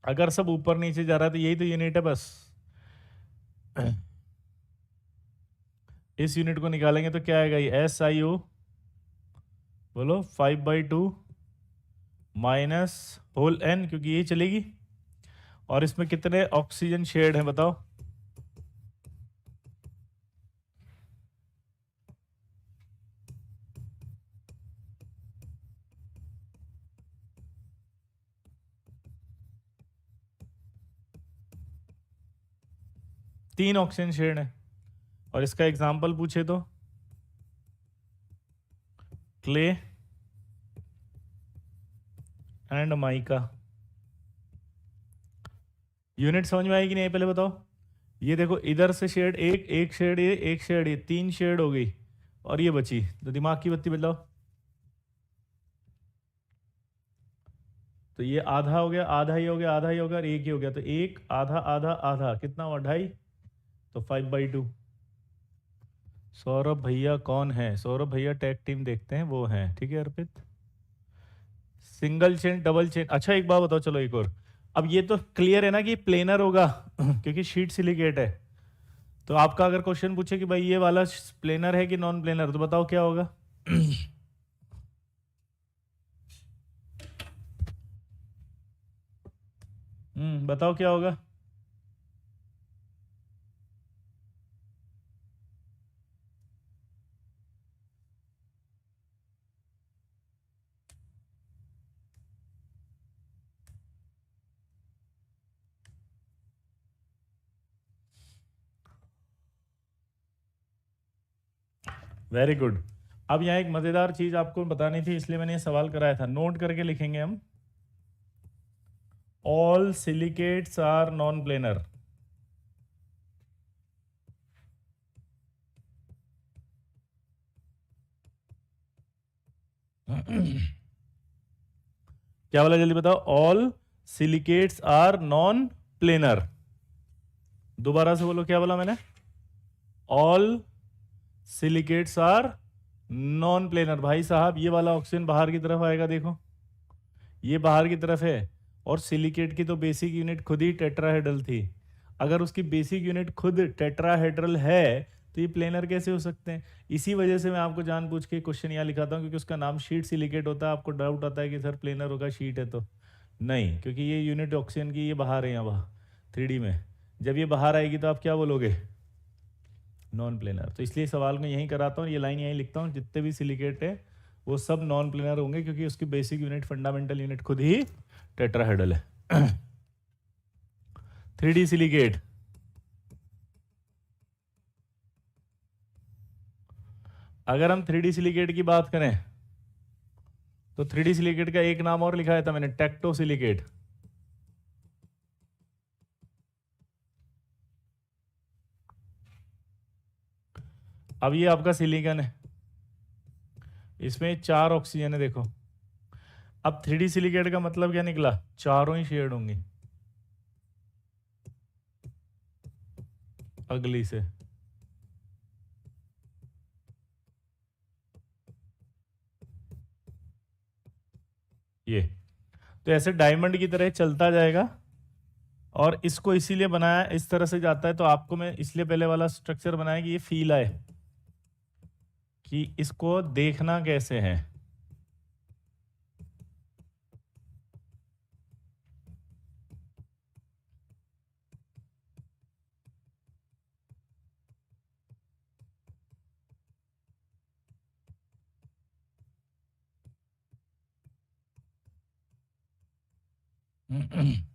Speaker 1: अगर सब ऊपर नीचे जा रहा है तो यही तो यूनिट है बस। इस यूनिट को निकालेंगे तो क्या आएगा? ये SIO, बोलो 5/2 माइनस होल n, क्योंकि ये चलेगी। और इसमें कितने ऑक्सीजन शेड हैं बताओ? 3 ऑक्सीजन शेड है। और इसका एग्जाम्पल पूछे तो क्ले एंड माइका। यूनिट समझ में आएगी नहीं पहले बताओ। ये देखो इधर से शेड एक शेड ये, एक शेड ये, 3 शेड हो गई और ये बची, तो दिमाग की बत्ती बदलाओ। तो ये आधा हो गया, आधा ही हो गया, आधा ही हो गया और एक ही हो गया, तो एक आधा आधा आधा कितना हुआ 2.5, तो 5/2। सौरभ भैया कौन है? सौरभ भैया टैग टीम देखते हैं वो हैं, ठीक है अर्पित। सिंगल चेन डबल चेन, अच्छा एक बात बताओ, चलो एक और। अब ये तो क्लियर है ना कि प्लेनर होगा क्योंकि शीट सिलिकेट है। तो आपका अगर क्वेश्चन पूछे कि भाई ये वाला प्लेनर है कि नॉन प्लेनर, तो बताओ क्या होगा बताओ क्या होगा। Very good. अब यहाँ एक मजेदार चीज आपको बतानी थी, इसलिए मैंने ये सवाल कराया था, नोट करके लिखेंगे हम। All silicates are non planar. क्या बोला जल्दी बताओ? All silicates are non planar. दोबारा से बोलो, क्या बोला मैंने? All silicates are non planar. भाई साहब ये वाला ऑक्सीजन बाहर की तरफ आएगा, देखो ये बाहर की तरफ है, और सिलिकेट की तो बेसिक यूनिट खुद ही टेट्राहेड्रल थी। अगर उसकी बेसिक यूनिट खुद टेट्राहेड्रल है तो ये प्लेनर कैसे हो सकते हैं? इसी वजह से मैं आपको जानबूझ के क्वेश्चन यहाँ लिखाता हूँ, क्योंकि उसका नाम शीट सिलिकेट होता है। आपको डाउट आता है कि सर प्लेनर होगा शीट है तो नहीं, क्योंकि ये यूनिट ऑक्सीजन की ये बाहर है, यहाँ 3D में। जब ये बाहर आएगी तो आप क्या बोलोगे? Non planar. तो इसलिए सवाल में यहीं कराता हूँ, ये लाइन यहीं लिखता हूँ, जितने भी सिलिकेट है वो सब नॉन प्लेनर होंगे, क्योंकि उसकी बेसिक यूनिट फंडामेंटल यूनिट खुद ही टेट्राहेड्रल है 3D सिलिकेट। अगर हम 3D सिलिकेट की बात करें तो 3D सिलिकेट का एक नाम और लिखा था मैंने, टेक्टो सिलिकेट। अब ये आपका सिलिकॉन है, इसमें 4 ऑक्सीजन है देखो। अब 3D सिलिकेट का मतलब क्या निकला? चारों ही शेड होंगी अगली से। ये तो ऐसे डायमंड की तरह चलता जाएगा, और इसको इसीलिए बनाया इस तरह से जाता है। तो आपको मैं इसलिए पहले वाला स्ट्रक्चर बनाया कि ये फील आए कि इसको देखना कैसे है।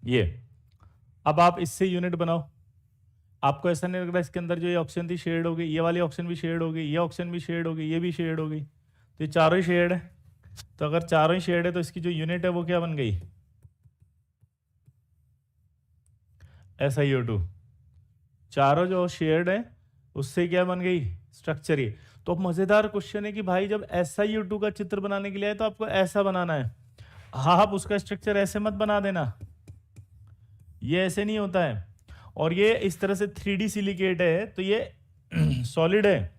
Speaker 1: ये अब आप इससे यूनिट बनाओ, आपको ऐसा नहीं लग रहा इसके अंदर जो ये ऑप्शन थी शेड हो गई, ये वाली ऑप्शन भी शेड हो गई, ये ऑप्शन भी शेड हो गई, ये भी शेड हो गई, तो ये चारों ही शेड है। तो अगर चारों ही शेड है तो इसकी जो यूनिट है वो क्या बन गई? SiO2। चारों जो शेड है उससे क्या बन गई? स्ट्रक्चर। ये तो अब मजेदार क्वेश्चन है कि भाई जब SiO2 का चित्र बनाने के लिए है तो आपको ऐसा बनाना है। हाँ, आप उसका स्ट्रक्चर ऐसे मत बना देना, ये ऐसे नहीं होता है। और ये इस तरह से 3D सिलिकेट है तो ये सॉलिड है।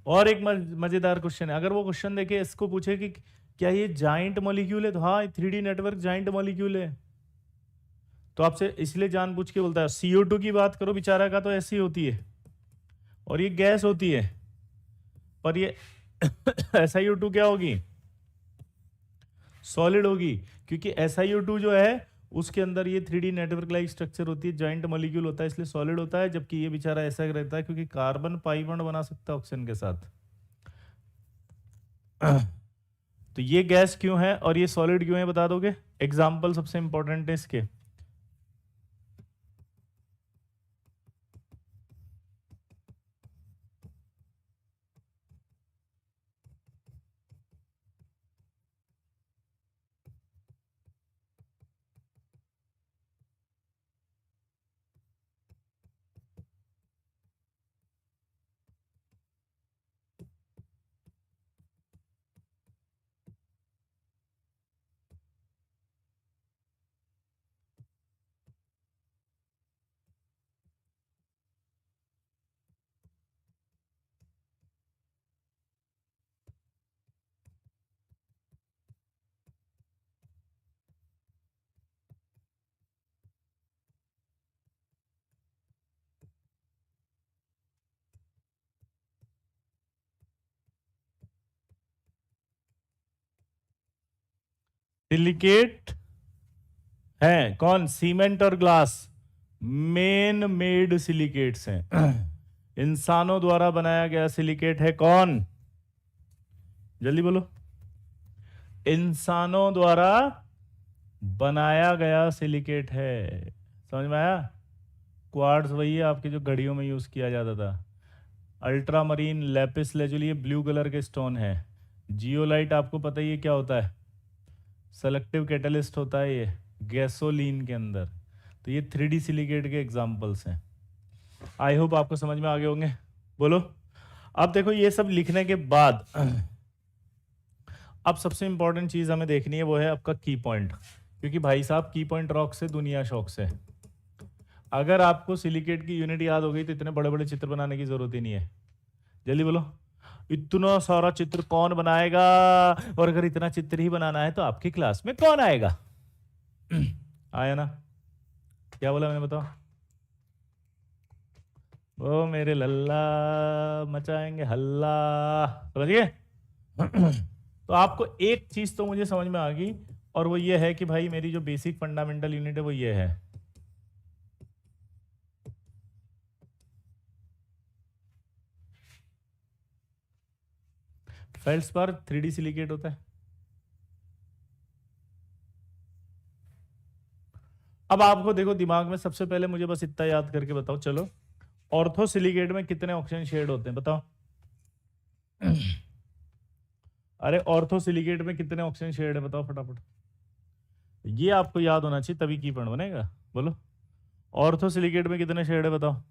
Speaker 1: और एक मजेदार क्वेश्चन है, अगर वो क्वेश्चन देखे इसको पूछे कि क्या ये जाइंट मॉलिक्यूल है, तो हाँ 3D नेटवर्क जाइंट मॉलिक्यूल है। तो आपसे इसलिए जानबूझ के बोलता है। CO2 की बात करो बेचारा का तो ऐसी होती है, और ये गैस होती है, पर ये SiO2 क्या होगी? सॉलिड होगी, क्योंकि SiO2 जो है उसके अंदर ये 3D नेटवर्क लाइक स्ट्रक्चर होती है, जॉइंट मॉलिक्यूल होता है, इसलिए सॉलिड होता है। जबकि ये बेचारा ऐसा रहता है क्योंकि कार्बन पाई बॉन्ड बना सकता है ऑक्सीजन के साथ तो ये गैस क्यों है और ये सॉलिड क्यों है, बता दोगे? एग्जाम्पल सबसे इंपॉर्टेंट है इसके। सिलिकेट है कौन? सीमेंट और ग्लास मेन मेड सिलिकेट्स हैं। इंसानों द्वारा बनाया गया सिलिकेट है कौन? जल्दी बोलो। इंसानों द्वारा बनाया गया सिलिकेट है। समझ में आया? क्वार्ट्ज वही है आपकी जो घड़ियों में यूज किया जाता था। अल्ट्रामरीन लैपिस लेजुली ये ब्लू कलर के स्टोन है। जियोलाइट आपको पता ही है क्या होता है, सेलेक्टिव कैटलिस्ट होता है ये गैसोलीन के अंदर। तो ये 3D सिलिकेट के एग्जांपल्स हैं। आई होप आपको समझ में आ गए होंगे। बोलो। अब देखो ये सब लिखने के बाद अब सबसे इंपॉर्टेंट चीज हमें देखनी है, वो है आपका की पॉइंट। क्योंकि भाई साहब की पॉइंट रॉक से दुनिया शौक से। अगर आपको सिलिकेट की यूनिट याद हो गई तो इतने बड़े बड़े चित्र बनाने की जरूरत ही नहीं है। जल्दी बोलो। इतना सारा चित्र कौन बनाएगा? और अगर इतना चित्र ही बनाना है तो आपकी क्लास में कौन आएगा? आया ना? क्या बोला मैंने, बताओ। ओ मेरे लल्ला मचाएंगे हल्ला। समझिए? तो आपको एक चीज तो मुझे समझ में आ गई, और वो ये है कि भाई मेरी जो बेसिक फंडामेंटल यूनिट है वो ये है। फेल्ड्स्पार 3D सिलिकेट होता है। अब आपको देखो दिमाग में सबसे पहले मुझे बस इतना याद करके बताओ, चलो ऑर्थो सिलिकेट में कितने ऑक्सीजन शेड होते हैं बताओ। अरे ऑर्थो सिलिकेट में कितने ऑक्सीजन शेड है बताओ फटाफट। ये आपको याद होना चाहिए तभी की पॉइंट बनेगा। बोलो। ऑर्थो सिलिकेट में कितने शेड है बताओ।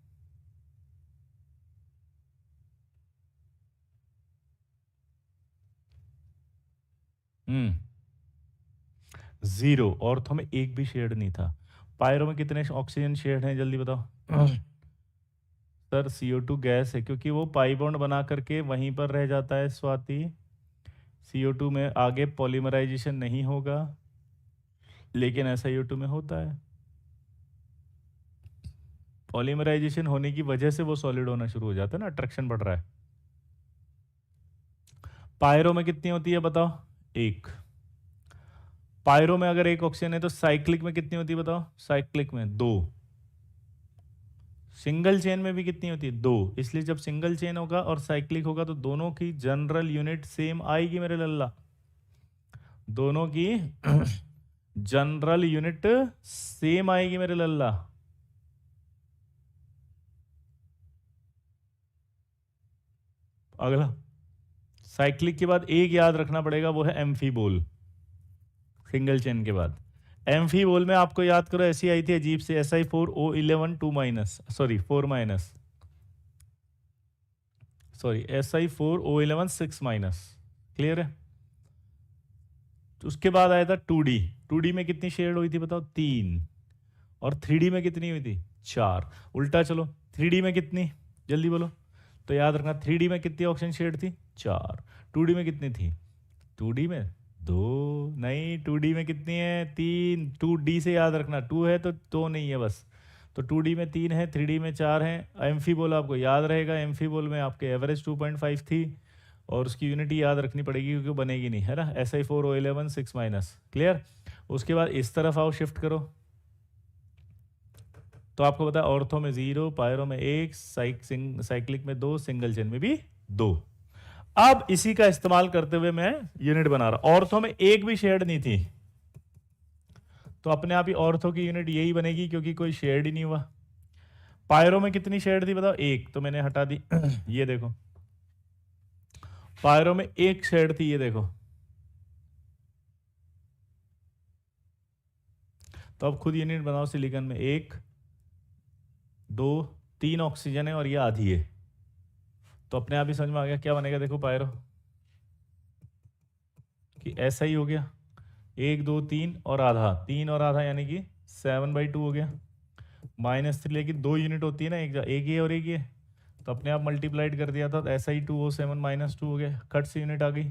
Speaker 1: हम्म 0। ऑर्थो में एक भी शेड नहीं था। पायरो में कितने ऑक्सीजन शेड हैं जल्दी बताओ। सर CO2 गैस है, क्योंकि वो पाई बॉन्ड बना करके वहीं पर रह जाता है स्वाति। CO2 में आगे पॉलीमराइजेशन नहीं होगा, लेकिन SiO2 में होता है। पॉलीमराइजेशन होने की वजह से वो सॉलिड होना शुरू हो जाता है ना, अट्रैक्शन बढ़ रहा है। पायरो में कितनी होती है बताओ? एक। पायरो में अगर एक ऑक्सीजन है तो साइक्लिक में कितनी होती है बताओ? साइक्लिक में 2। सिंगल चेन में भी कितनी होती है? 2। इसलिए जब सिंगल चेन होगा और साइक्लिक होगा तो दोनों की जनरल यूनिट सेम आएगी मेरे लल्ला। दोनों की जनरल यूनिट सेम आएगी मेरे लल्ला। अगला साइक्लिक के बाद एक याद रखना पड़ेगा, वो है एम्फीबोल। सिंगल चेन के बाद एम्फीबोल में आपको याद करो ऐसी आई थी अजीब से Si4O11 2 minus, sorry 4 minus, sorry Si4O11 6 minus. Clear है? तो उसके बाद आया था 2D। 2D में कितनी शेड हुई थी बताओ? 3। और 3D में कितनी हुई थी? 4। उल्टा चलो, 3D में कितनी? जल्दी बोलो। तो याद रखना 3D में कितनी ऑक्सीजन शेड थी? 4। 2D में कितनी थी? 2D में 2 नहीं, 2D में कितनी है? 3। 2D से याद रखना, 2 है तो 2 नहीं है बस। तो 2D में 3 है, 3D में 4 है। एम्फीबोल आपको याद रहेगा, एम्फीबोल में आपके एवरेज 2.5 थी, और उसकी यूनिटी याद रखनी पड़ेगी क्योंकि बनेगी नहीं, है ना। Si4O11 6 minus. क्लियर? उसके बाद इस तरफ आओ, शिफ्ट करो, तो आपको पता है ऑर्थो में 0, पायरो में 1, साइक्लिक में 2, सिंगल चेन में भी 2। अब इसी का इस्तेमाल करते हुए मैं यूनिट बना रहा। ऑर्थो में एक भी शेड नहीं थी, तो अपने आप ही ऑर्थो की यूनिट यही बनेगी क्योंकि कोई शेड ही नहीं हुआ। पायरो में कितनी शेड थी बताओ? एक, तो मैंने हटा दी। ये देखो पायरो में एक शेड थी, ये देखो। तो अब खुद यूनिट बनाओ सिलिकॉन में, 1 2 3 ऑक्सीजन है और ये आधी है, तो अपने आप ही समझ में आ गया क्या बनेगा। देखो पायरो कि ऐसा ही हो गया, 1 2 3 और आधा, 3 और आधा यानी कि 7/2 हो गया। -3 लेकिन 2 यूनिट होती है ना, एक ये और एक ये, तो अपने आप मल्टीप्लाइड कर दिया था, तो ऐसा ही 207 -2 हो गया, कट से यूनिट आ गई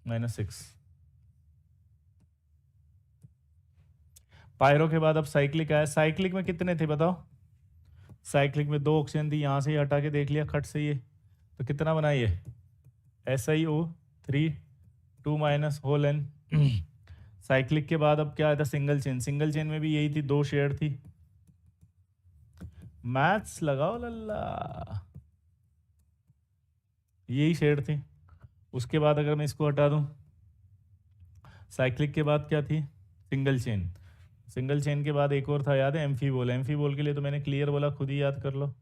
Speaker 1: -6। पायरो के बाद अब साइक्लिक आया। साइक्लिक में कितने थे बताओ? साइक्लिक में 2 ऑक्सीजन थी, यहाँ से ही हटा के देख लिया खट से ये, तो कितना बना ये? SiO3 2 minus whole n। Cyclic के बाद अब क्या आया था? Single chain. सिंगल चेन में भी यही थी, 2 शेयर थी। मैथ्स लगाओ लल्ला, यही शेयर थी। उसके बाद अगर मैं इसको हटा दूं, साइक्लिक के बाद क्या थी? Single chain. सिंगल चेन के बाद एक और था, याद है? एम्फीबोल। एम्फीबोल के लिए तो मैंने क्लियर बोला, खुद ही याद कर लो।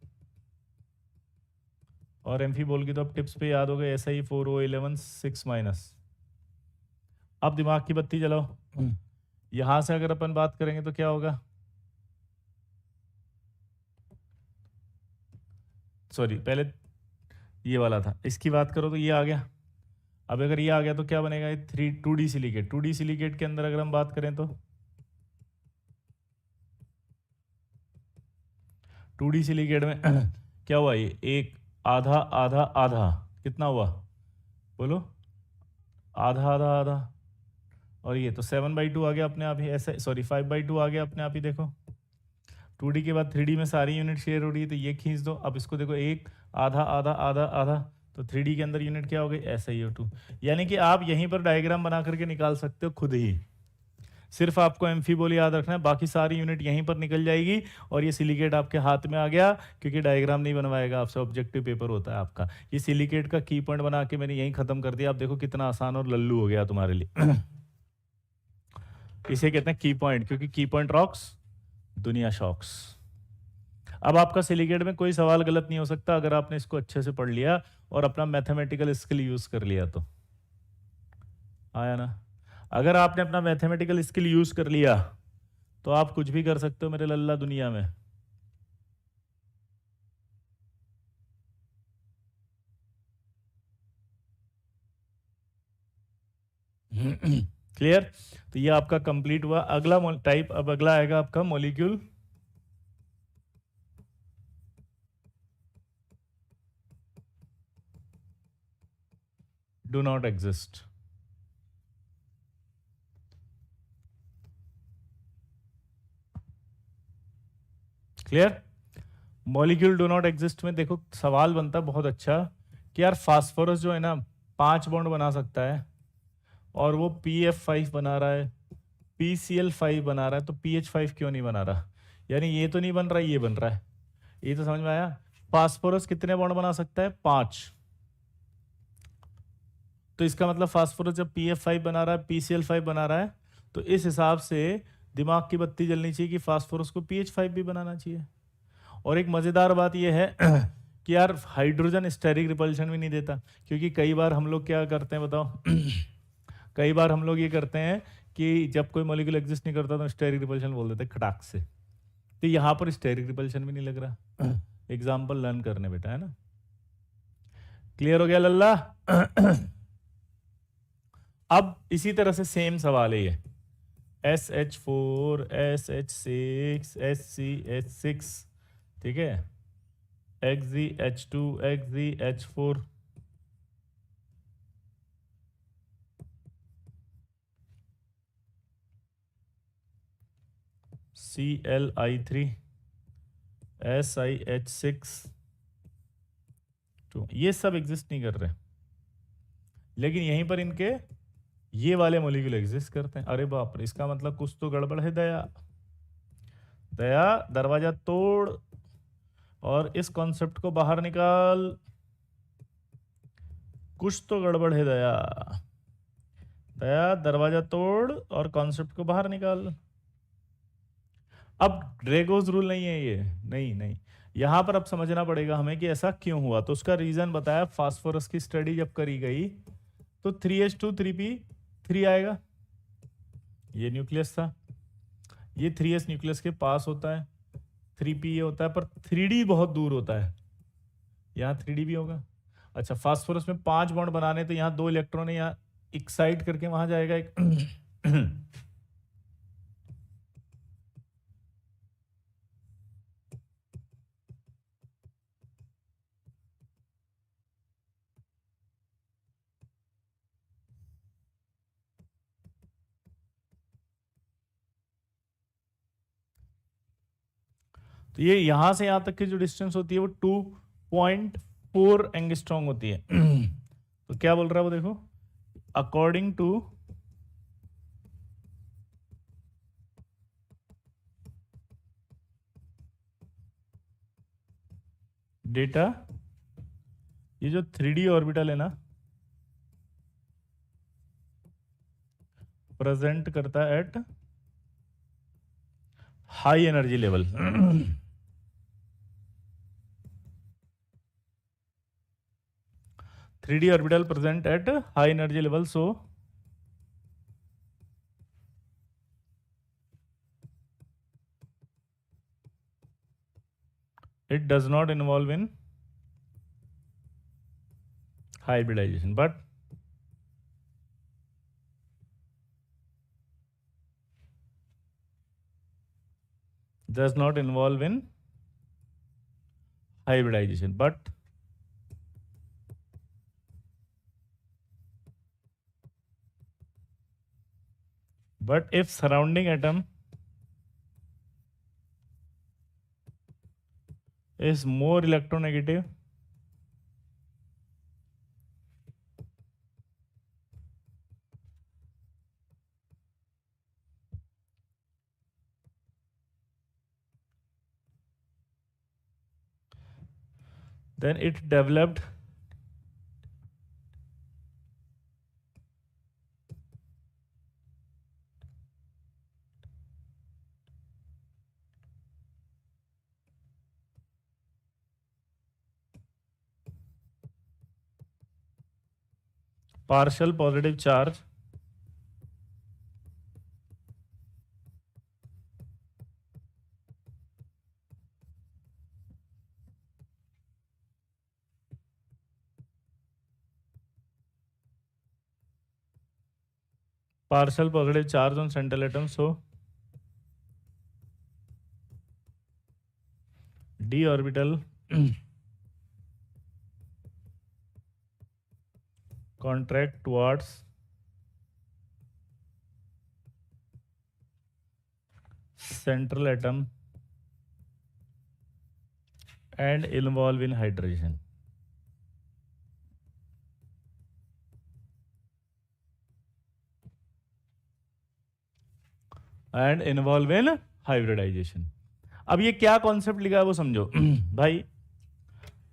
Speaker 1: और एम्फीबोल की तो अब टिप्स पे याद हो गए, Si4O11 6-। अब दिमाग की बत्ती जलाओ। यहां से अगर अपन बात करेंगे तो क्या होगा? सॉरी, पहले ये वाला था, इसकी बात करो तो ये आ गया। अब अगर ये आ गया तो क्या बनेगा? 2D silicate. 2D सिलिकेट के अंदर अगर हम बात करें तो 2D सिलिकेट में क्या हुआ? ये एक आधा आधा आधा, कितना हुआ बोलो? आधा आधा आधा, और ये तो 7/2 आ गया अपने आप ही, ऐसे सॉरी 5/2 आ गया अपने आप ही। देखो 2D के बाद 3D में सारी यूनिट शेयर हो रही है, तो ये खींच दो। अब इसको देखो, एक आधा आधा आधा आधा, तो 3D के अंदर यूनिट क्या हो गई? SiO2। यानी कि आप यहीं पर डायग्राम बना करके निकाल सकते हो खुद ही, सिर्फ आपको एम्फीबोल याद रखना है, बाकी सारी यूनिट यहीं पर निकल जाएगी और ये सिलिकेट आपके हाथ में आ गया। क्योंकि डायग्राम नहीं बनवाएगा आपसे, ऑब्जेक्टिव पेपर होता है आपका। ये सिलिकेट का की पॉइंट बना के मैंने यहीं खत्म कर दिया। आप देखो कितना आसान और लल्लू हो गया तुम्हारे लिए। इसे कहते हैं की पॉइंट, क्योंकि की पॉइंट रॉक्स, दुनिया शॉक्स। अब आपका सिलिकेट में कोई सवाल गलत नहीं हो सकता अगर आपने इसको अच्छे से पढ़ लिया और अपना मैथमेटिकल स्किल यूज कर लिया तो। आया ना? अगर आपने अपना मैथमेटिकल स्किल यूज कर लिया तो आप कुछ भी कर सकते हो मेरे लल्ला दुनिया में। क्लियर? तो ये आपका कंप्लीट हुआ। अगला टाइप, अब अगला आएगा आपका molecule do not exist. Clear? Molecule do not exist में देखो सवाल बनता बहुत अच्छा कि यार फास्फोरस जो है ना 5 बॉन्ड बना सकता है और वो PF5 बना रहा है, PCl5 बना रहा है, तो PH5 क्यों नहीं बना रहा? यानी ये तो नहीं बन रहा, ये बन रहा है। ये तो समझ में आया? फास्फोरस कितने बॉन्ड बना सकता है? 5। तो इसका मतलब फास्फोरस जब PF5 बना रहा है, PCl5 बना रहा है, तो इस हिसाब से दिमाग की बत्ती जलनी चाहिए कि फास्फोरस को PH5 भी बनाना चाहिए। और एक मज़ेदार बात यह है कि यार हाइड्रोजन स्टेरिक रिपल्शन भी नहीं देता, क्योंकि कई बार हम लोग क्या करते हैं बताओ? कई बार हम लोग ये करते हैं कि जब कोई मॉलिक्यूल एग्जिस्ट नहीं करता तो स्टेरिक रिपल्शन बोल देते हैं खटाक से। तो यहाँ पर स्टेरिक रिपल्शन भी नहीं लग रहा। एग्जाम्पल लर्न करने बेटा, है ना? क्लियर हो गया लल्ला? अब इसी तरह से सेम सवाल है ये, SH4 SH6 SCH6, ठीक है, XZH2 XZH4, ClI3 SiH6, तो ये सब एग्जिस्ट नहीं कर रहे, लेकिन यहीं पर इनके ये वाले मॉलिक्यूल एग्जिस्ट करते हैं। अरे बाप रे, इसका मतलब कुछ तो गड़बड़ है। दया, दया दरवाजा तोड़ और इस कॉन्सेप्ट को बाहर निकाल। कुछ तो गड़बड़ है दया। तैयार, दरवाजा तोड़ और कॉन्सेप्ट को बाहर निकाल। अब ड्रेगोज रूल नहीं है ये, नहीं नहीं, यहां पर अब समझना पड़ेगा हमें कि ऐसा क्यों हुआ। तो उसका रीजन बताया, फास्फोरस की स्टडी जब करी गई तो 3H2 3P3 आएगा, ये न्यूक्लियस था, ये 3S न्यूक्लियस के पास होता है, 3P ये होता है, पर 3D बहुत दूर होता है, यहाँ 3D भी होगा। अच्छा, फास्फोरस में 5 बॉन्ड बनाने, तो यहाँ 2 इलेक्ट्रॉन है, यहाँ एक्साइट करके वहां जाएगा एक तो ये यहां से यहां तक की जो डिस्टेंस होती है वो 2.4 एंगस्ट्रॉन्ग होती है तो क्या बोल रहा है वो देखो, अकॉर्डिंग टू डेटा, ये जो 3D ऑर्बिटल है ना, प्रेजेंट करता है at high energy level 3D orbital present at high energy level, so it does not involve in hybridization, but does not involve in hybridization, but if surrounding atom is more electronegative, then it developed partial positive charge on central atom, so d orbital contract towards central atom and involve in hydrogen. And involve in hybridization. अब ये क्या concept लिखा है वो समझो भाई,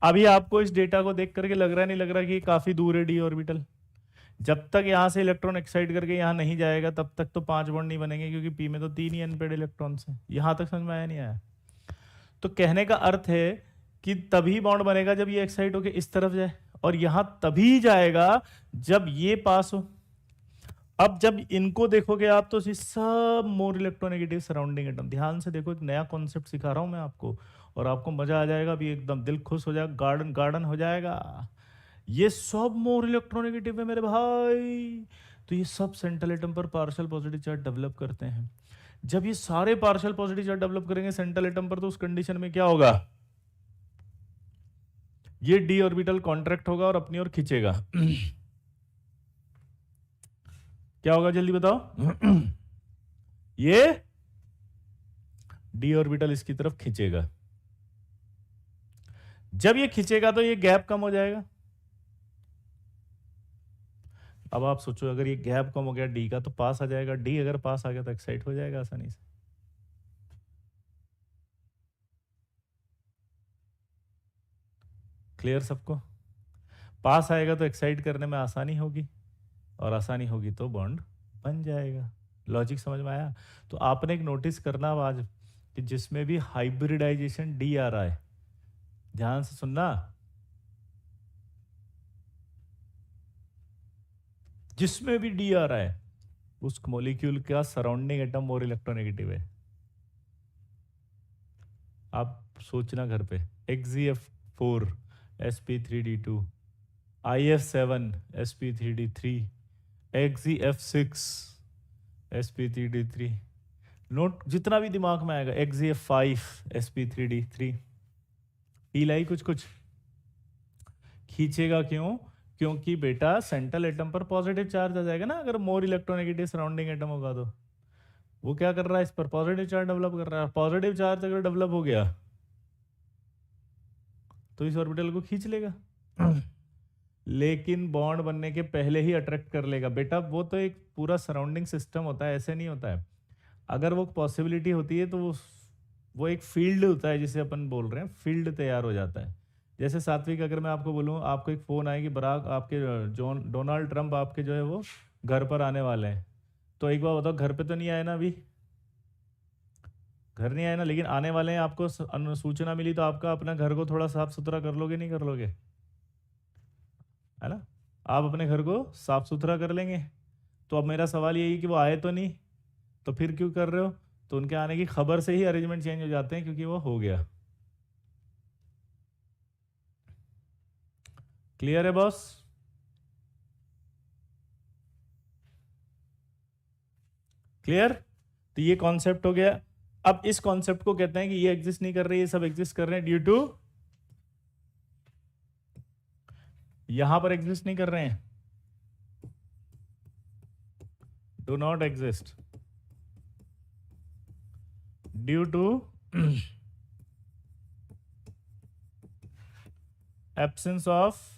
Speaker 1: अभी आपको इस डेटा को देख करके लग रहा नहीं लग रहा कि काफी दूर है डी ऑर्बिटल? जब तक यहां से इलेक्ट्रॉन एक्साइट करके यहां नहीं जाएगा तब तक तो 5 बॉन्ड नहीं बनेंगे, क्योंकि पी में तो 3 ही अनपेड इलेक्ट्रॉन्स हैं। यहां तक समझ में आया नहीं आया? तो कहने का अर्थ है कि तभी बॉन्ड बनेगा जब ये एक्साइट होके इस तरफ जाए, और यहां तभी जाएगा जब ये पास हो। अब जब इनको देखोगे आप तो सब मोर इलेक्ट्रोनेगेटिव सराउंडिंग एटम। ध्यान से देखो, एक नया कॉन्सेप्ट सिखा रहा हूं मैं आपको, और आपको मजा आ जाएगा, अभी एकदम दिल खुश हो जाएगा, गार्डन गार्डन हो जाएगा। ये सब मोर इलेक्ट्रोनेगेटिव है मेरे भाई। तो ये सब सेंट्रल एटम पर पार्शियल पॉजिटिव चार्ज डेवलप करते हैं। जब ये सारे पार्शियल पॉजिटिव चार्ज डेवलप करेंगे सेंट्रल एटम पर, तो उस कंडीशन में क्या होगा, ये डी ऑर्बिटल कॉन्ट्रैक्ट होगा और अपनी ओर खींचेगा क्या होगा जल्दी बताओ ये डी ऑर्बिटल इसकी तरफ खींचेगा। जब ये खींचेगा तो ये गैप कम हो जाएगा। अब आप सोचो, अगर ये गैप कम हो गया डी का तो पास आ जाएगा, डी अगर पास आ गया तो एक्साइट हो जाएगा आसानी से। क्लियर सबको? पास आएगा तो एक्साइट करने में आसानी होगी। और आसानी होगी तो बॉन्ड बन जाएगा। लॉजिक समझ में आया? तो आपने एक नोटिस करना आज कि जिसमें भी हाइब्रिडाइजेशन डी आ रहा है, ध्यान से सुनना, जिसमें भी डी आ रहा है उस मॉलिक्यूल का सराउंडिंग एटम मोर इलेक्ट्रोनेगेटिव है। आप सोचना घर पे, XeF4 sp3d2, IF7 sp3d3, XeF6 sp3d3, note जितना भी दिमाग में आएगा, XeF5 sp3d3, फील आई कुछ कुछ? खींचेगा क्यों? क्योंकि बेटा सेंट्रल एटम पर पॉजिटिव चार्ज आ जाएगा ना, अगर मोर इलेक्ट्रोनेगेटिव सराउंडिंग एटम होगा तो वो क्या कर रहा है, इस पर पॉजिटिव चार्ज डेवलप कर रहा है। पॉजिटिव चार्ज अगर डेवलप हो गया तो इस ऑर्बिटल को खींच लेगा, लेकिन बॉन्ड बनने के पहले ही अट्रैक्ट कर लेगा। बेटा वो तो एक पूरा सराउंडिंग सिस्टम होता है, ऐसे नहीं होता है। अगर वो पॉसिबिलिटी होती है तो वो एक फील्ड होता है, जिसे अपन बोल रहे हैं फील्ड तैयार हो जाता है। जैसे सात्विक, अगर मैं आपको बोलूँ, आपको एक फ़ोन आएगी, बराक आपके डोनाल्ड ट्रंप आपके जो है वो घर पर आने वाले हैं, तो एक बार बताओ, घर पे तो नहीं आए ना, अभी घर नहीं आए ना, लेकिन आने वाले हैं, आपको सूचना मिली तो आपका अपना घर को थोड़ा साफ सुथरा कर लोगे, नहीं कर लोगे? है ना, आप अपने घर को साफ सुथरा कर लेंगे। तो अब मेरा सवाल यही कि वो आए तो नहीं, तो फिर क्यों कर रहे हो? तो उनके आने की खबर से ही अरेंजमेंट चेंज हो जाते हैं, क्योंकि वो हो गया। क्लियर है बॉस? क्लियर? तो ये कॉन्सेप्ट हो गया। अब इस कॉन्सेप्ट को कहते हैं कि ये एग्जिस्ट नहीं कर रही, ये सब एग्जिस्ट कर रहे हैं ड्यू टू, यहां पर एग्जिस्ट नहीं कर रहे हैं, do not exist due to absence of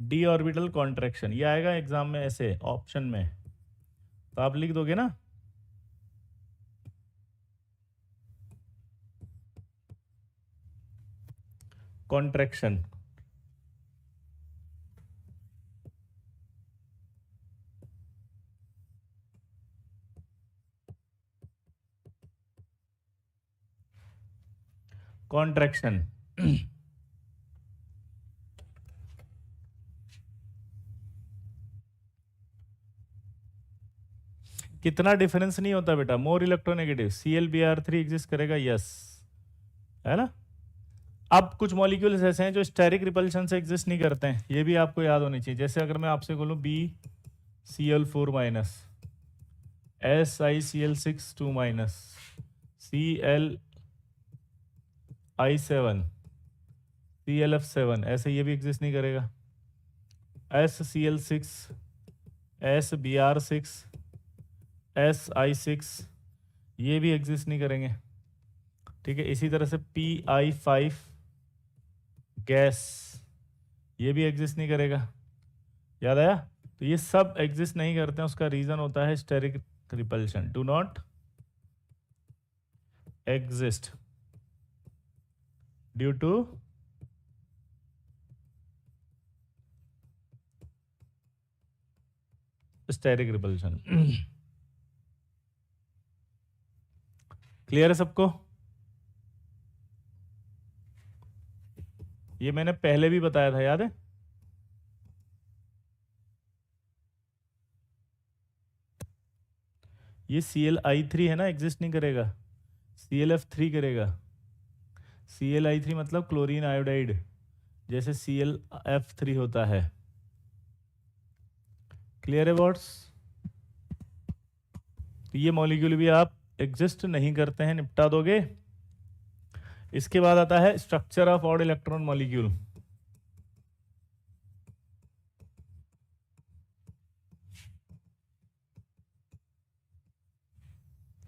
Speaker 1: d orbital contraction. ये आएगा एग्जाम में ऐसे ऑप्शन में, तो आप लिख दोगे ना, कॉन्ट्रैक्शन। कॉन्ट्रैक्शन कितना डिफरेंस नहीं होता बेटा, मोर इलेक्ट्रोनेगेटिव ClBr3 एग्जिस्ट करेगा, यस, है ना। अब कुछ मॉलिक्यूल्स ऐसे हैं जो स्टेरिक रिपल्शन से एग्जिस्ट नहीं करते हैं, ये भी आपको याद होनी चाहिए। जैसे अगर मैं आपसे बोलूं BCl4 minus, SiCl6 2 minus, ClI7, ClF7, ऐसे ये भी एग्जिस्ट नहीं करेगा। SCl6, SBr6, Si6, ये भी एग्जिस्ट नहीं करेंगे, ठीक है। इसी तरह से Pi5 गैस, ये भी एग्जिस्ट नहीं करेगा, याद आया? तो ये सब एग्जिस्ट नहीं करते हैं, उसका रीजन होता है steric repulsion, do not exist due to steric repulsion. Clear है सबको? ये मैंने पहले भी बताया था, याद है? ये Cl(I3) है ना, एग्जिस्ट नहीं करेगा, ClF3 करेगा। Cl(I3) मतलब क्लोरीन आयोडाइड, जैसे ClF3 होता है। क्लियर है बॉट्स? तो ये मॉलिक्यूल भी आप एग्जिस्ट नहीं करते हैं, निपटा दोगे। इसके बाद आता है structure of odd electron molecule.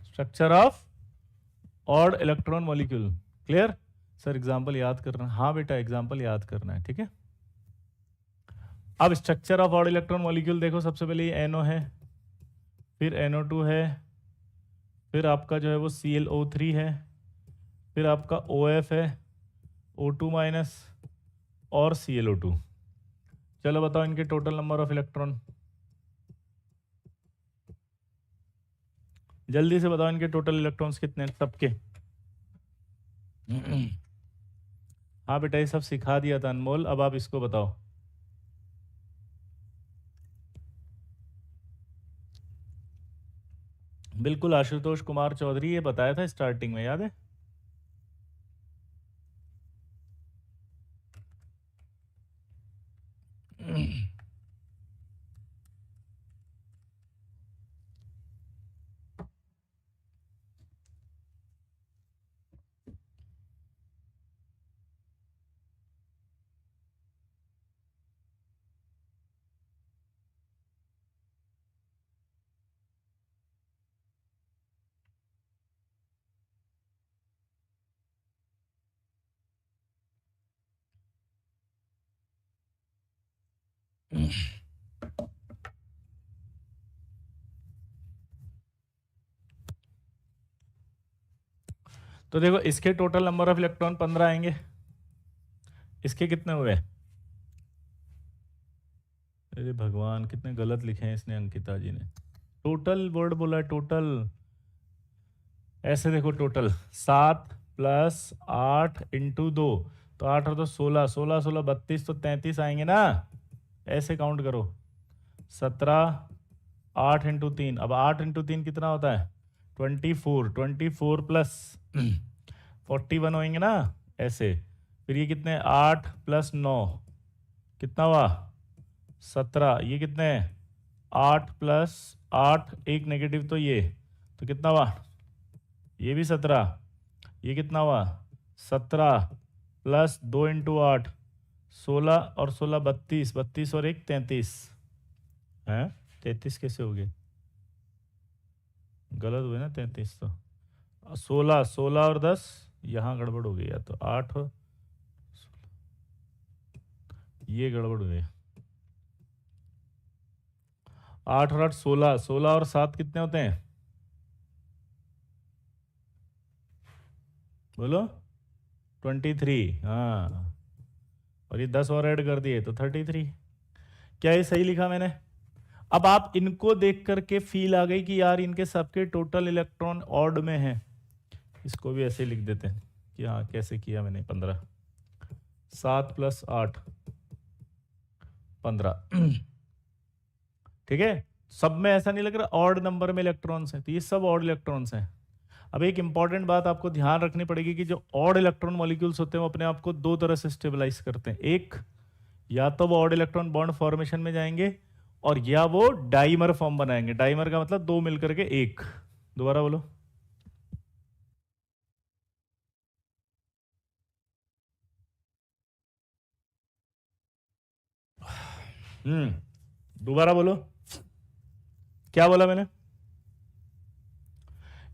Speaker 1: Structure of odd electron molecule, clear? Sir example याद करना, हाँ बेटा एग्जांपल याद करना है, ठीक है। अब structure of odd electron molecule देखो, सबसे पहले ये NO है, फिर NO2 है, फिर आपका जो है वो ClO3 है, फिर आपका OF है, O2 माइनस और ClO2। चलो बताओ इनके टोटल नंबर ऑफ इलेक्ट्रॉन, जल्दी से बताओ इनके टोटल इलेक्ट्रॉन्स कितने हैं सबके। हाँ बेटा ये सब सिखा दिया था अनमोल, अब आप इसको बताओ। बिल्कुल आशुतोष कुमार चौधरी, ये बताया था स्टार्टिंग में, याद है? तो देखो इसके टोटल नंबर ऑफ इलेक्ट्रॉन 15 आएंगे, इसके कितने हुए? अरे भगवान कितने गलत लिखे हैं इसने, अंकिता जी ने। टोटल वर्ड बोला है, टोटल। ऐसे देखो टोटल 7 प्लस 8 इंटू 2, तो 8 और 2 16, 16 16 32, तो 33 आएंगे ना। ऐसे काउंट करो, 17, 8 इंटू 3, अब 8 इंटू 3 कितना होता है? 24, 24 प्लस 41 होंगे ना ऐसे। फिर ये कितने, 8 प्लस 9 कितना हुआ? 17। ये कितने हैं? 8 प्लस 8, एक नेगेटिव तो ये, तो कितना हुआ? ये भी 17। ये कितना हुआ? 17 प्लस 2 इंटू 8, 16 और 16 32, 32 और 1 33 है। 33 कैसे हो गए? गलत हुए ना 33 तो। 16, 16 और 10 यहाँ गड़बड़ हो गई, या तो 8 और ये गड़बड़ हुई। 8 और 8 16, 16 और 7 कितने होते हैं? बोलो। 23। हाँ, और ये 10 और ऐड कर दिए तो 33। क्या ये सही लिखा मैंने? अब आप इनको देख करके फील आ गई कि यार इनके सबके टोटल इलेक्ट्रॉन ऑड में हैं। इसको भी ऐसे लिख देते हैं कि हाँ कैसे किया मैंने। 15, 7 प्लस 8 15। ठीक है, सब में ऐसा नहीं लग रहा ऑड नंबर में इलेक्ट्रॉन्स हैं, तो ये सब ऑड इलेक्ट्रॉन्स हैं। अब एक इंपॉर्टेंट बात आपको ध्यान रखनी पड़ेगी कि जो ऑड इलेक्ट्रॉन मॉलिक्यूल्स होते हैं वो अपने आप को दो तरह से स्टेबलाइज करते हैं। एक, या तो वो ऑड इलेक्ट्रॉन बॉन्ड फॉर्मेशन में जाएंगे, और या वो डाइमर फॉर्म बनाएंगे। डाइमर का मतलब दो मिलकर के एक। दोबारा बोलो। दोबारा बोलो, क्या बोला मैंने?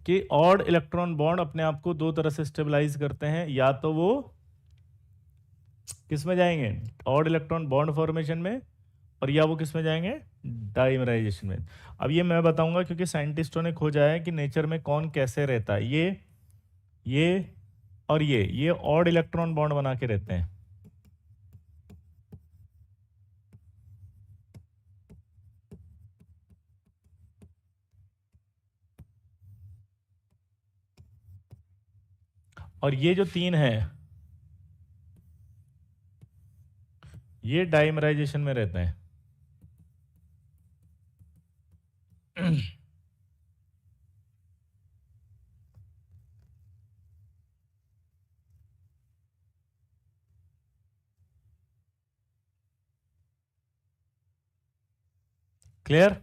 Speaker 1: कि ऑड इलेक्ट्रॉन बॉन्ड अपने आप को दो तरह से स्टेबलाइज करते हैं, या तो वो किस में जाएंगे? ऑड इलेक्ट्रॉन बॉन्ड फॉर्मेशन में, और या वो किस में जाएंगे? डाइमराइजेशन में। अब ये मैं बताऊंगा क्योंकि साइंटिस्टों ने खोजा है कि नेचर में कौन कैसे रहता है। ये और ये ऑड इलेक्ट्रॉन बॉन्ड बना के रहते हैं। और ये जो तीन है ये डाइमराइजेशन में रहते हैं। क्लियर?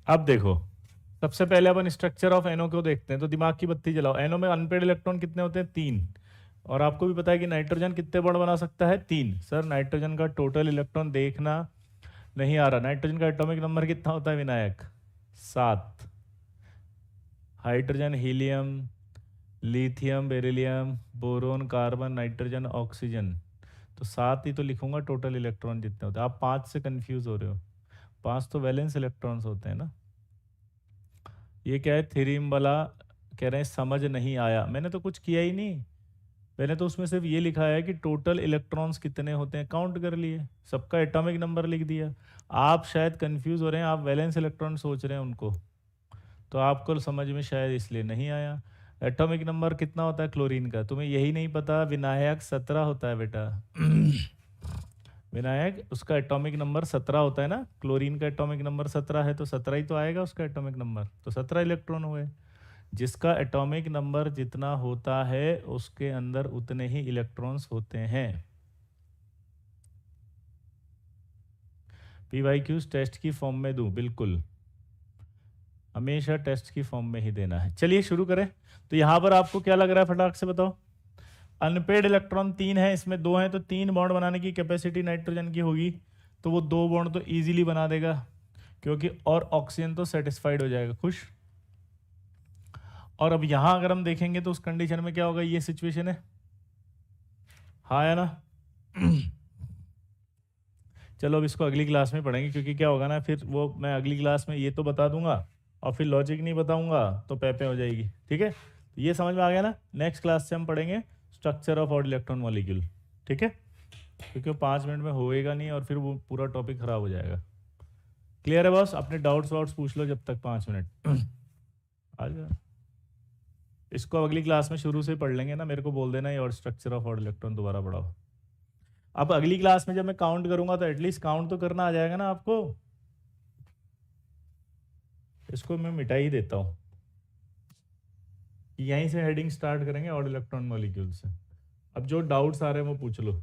Speaker 1: अब देखो, सबसे पहले अपन स्ट्रक्चर ऑफ एनओ को देखते हैं, तो दिमाग की बत्ती जलाओ। एनओ में अनपेड इलेक्ट्रॉन कितने होते हैं? 3। और आपको भी पता है कि नाइट्रोजन कितने बॉन्ड बना सकता है? 3। सर नाइट्रोजन का टोटल इलेक्ट्रॉन देखना नहीं आ रहा। नाइट्रोजन का एटॉमिक नंबर कितना होता है Vinayak? 7। Hydrogen, helium, lithium, beryllium, boron, carbon, nitrogen, oxygen, तो 7 ही तो लिखूंगा टोटल इलेक्ट्रॉन जितने होते हैं। आप 5 से कंफ्यूज हो रहे हो, 5 तो वैलेंस इलेक्ट्रॉन्स होते हैं ना। ये क्या है, थ्योरम वाला कह रहे हैं समझ नहीं आया। मैंने तो कुछ किया ही नहीं, मैंने तो उसमें सिर्फ ये लिखा है कि टोटल इलेक्ट्रॉन्स कितने होते हैं काउंट कर लिए, सबका एटॉमिक नंबर लिख दिया। आप शायद कंफ्यूज हो रहे हैं, आप वैलेंस इलेक्ट्रॉन सोच रहे हैं उनको, तो आपको समझ में शायद इसलिए नहीं आया। एटॉमिक नंबर कितना होता है क्लोरीन का, तुम्हें यही नहीं पता? विनायक 17 होता है बेटा। विनायक उसका एटॉमिक नंबर 17 होता है ना, क्लोरीन का एटॉमिक नंबर 17 है, तो 17 ही तो आएगा उसका एटॉमिक नंबर, तो 17 इलेक्ट्रॉन हुए। जिसका एटॉमिक नंबर जितना होता है उसके अंदर उतने ही इलेक्ट्रॉन्स होते हैं। पीवाईक्यूज टेस्ट की फॉर्म में दूं? बिल्कुल, हमेशा टेस्ट की फॉर्म में ही देना है। चलिए शुरू करें। तो यहां पर आपको क्या लग रहा है, फटाक से बताओ। अनपेड इलेक्ट्रॉन 3 है, इसमें 2 हैं, तो 3 बॉन्ड बनाने की कैपेसिटी नाइट्रोजन की होगी, तो वो 2 बॉन्ड तो इजीली बना देगा, क्योंकि और ऑक्सीजन तो सेटिस्फाइड हो जाएगा, खुश। और अब यहां अगर हम देखेंगे तो उस कंडीशन में क्या होगा, ये सिचुएशन है, हाँ है ना। चलो अब इसको अगली क्लास में पढ़ेंगे, क्योंकि क्या होगा ना, फिर वो मैं अगली क्लास में ये तो बता दूंगा और फिर लॉजिक नहीं बताऊंगा तो पे हो जाएगी, ठीक है। ये समझ में आ गया ना। नेक्स्ट क्लास से हम पढ़ेंगे structure of odd electron molecule, ठीक है, क्योंकि वो 5 मिनट में होएगा नहीं और फिर वो पूरा टॉपिक खराब हो जाएगा। क्लियर है बॉस? अपने डाउट्स वाउट्स पूछ लो जब तक, 5 मिनट आ जाओ। इसको अगली क्लास में शुरू से पढ़ लेंगे ना, मेरे को बोल देना ये और स्ट्रक्चर ऑफ ऑड इलेक्ट्रॉन दोबारा पढ़ाओ। अब अगली क्लास में जब मैं काउंट करूंगा तो एटलीस्ट काउंट तो करना आ जाएगा ना आपको। इसको मैं मिटा ही देता हूं, यहीं से हेडिंग स्टार्ट करेंगे ऑड इलेक्ट्रॉन मॉलिक्यूल से। अब जो डाउट्स आ रहे हैं वो पूछ लो।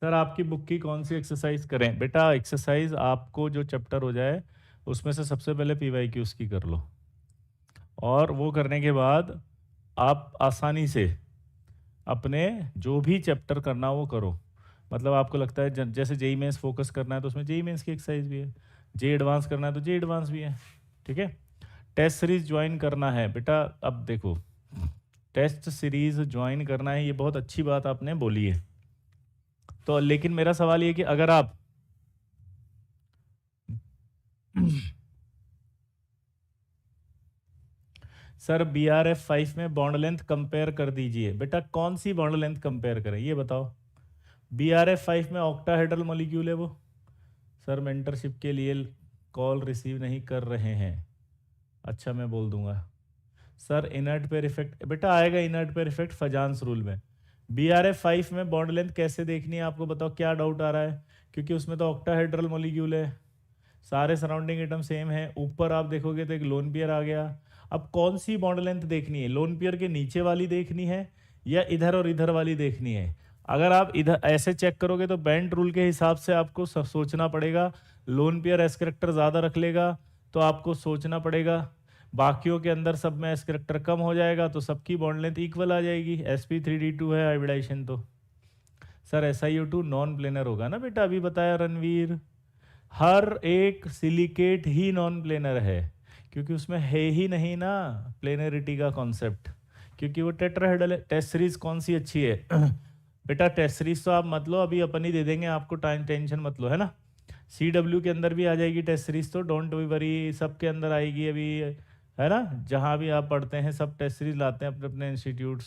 Speaker 1: सर आपकी बुक की कौन सी एक्सरसाइज करें? बेटा एक्सरसाइज आपको जो चैप्टर हो जाए उसमें से सबसे पहले पीवाईक्यूज की कर लो, और वो करने के बाद आप आसानी से अपने जो भी चैप्टर करना वो करो। मतलब आपको लगता है जैसे जेई मेंस फोकस करना है तो उसमें जेई मेंस की एक्सरसाइज भी है, जे एडवांस करना है तो जे एडवांस भी है, ठीक है। टेस्ट सीरीज ज्वाइन करना है बेटा, अब देखो टेस्ट सीरीज ज्वाइन करना है, ये बहुत अच्छी बात आपने बोली है। तो लेकिन मेरा सवाल ये कि अगर आप सर BRF5 में बॉन्ड लेंथ कंपेयर कर दीजिए। बेटा कौन सी बॉन्ड लेंथ कंपेयर करें ये बताओ। BRF5 में ऑक्टाहेड्रल मॉलिक्यूल है वो। सर मेंटरशिप के लिए कॉल रिसीव नहीं कर रहे हैं। अच्छा मैं बोल दूंगा। सर इनर्ट पेयर इफेक्ट बेटा आएगा, इनर्ट पेयर इफेक्ट फजान्स रूल में। BRF5 में बॉन्ड लेंथ कैसे देखनी है आपको बताओ, क्या डाउट आ रहा है? क्योंकि उसमें तो ऑक्टाहेड्रल मॉलिक्यूल है, सारे सराउंडिंग एटम सेम है, ऊपर आप देखोगे तो एक लोन पेयर आ गया। अब कौन सी बॉन्ड लेंथ देखनी है, लोन पेयर के नीचे वाली देखनी है या इधर और इधर वाली देखनी है? अगर आप इधर ऐसे चेक करोगे तो बेंट रूल के हिसाब से आपको सोचना पड़ेगा, लोन पेयर एस करेक्टर ज़्यादा रख लेगा तो आपको सोचना पड़ेगा, बाकियों के अंदर सब में एस करेक्टर कम हो जाएगा तो सबकी बॉन्ड लेंथ इक्वल आ जाएगी। sp3d2 है हाइब्रिडाइजेशन तो। सर SiO2 नॉन प्लेनर होगा ना बेटा, अभी बताया रणवीर। हर एक सिलिकेट ही नॉन प्लेनर है, क्योंकि उसमें है ही नहीं ना प्लेनरिटी का कॉन्सेप्ट, क्योंकि वो टेट्राहेड्रल है। टेस्ट सीरीज कौन सी अच्छी है? बेटा टेस्ट सीरीज तो आप मत लो, अभी अपन ही दे देंगे आपको, टाइम टेंशन मत लो, है ना। CW के अंदर भी आ जाएगी टेस्ट सीरीज, तो डोंट बी वरी, सब के अंदर आएगी अभी, है ना। जहाँ भी आप पढ़ते हैं सब टेस्ट सीरीज लाते हैं अपने अपने institutes,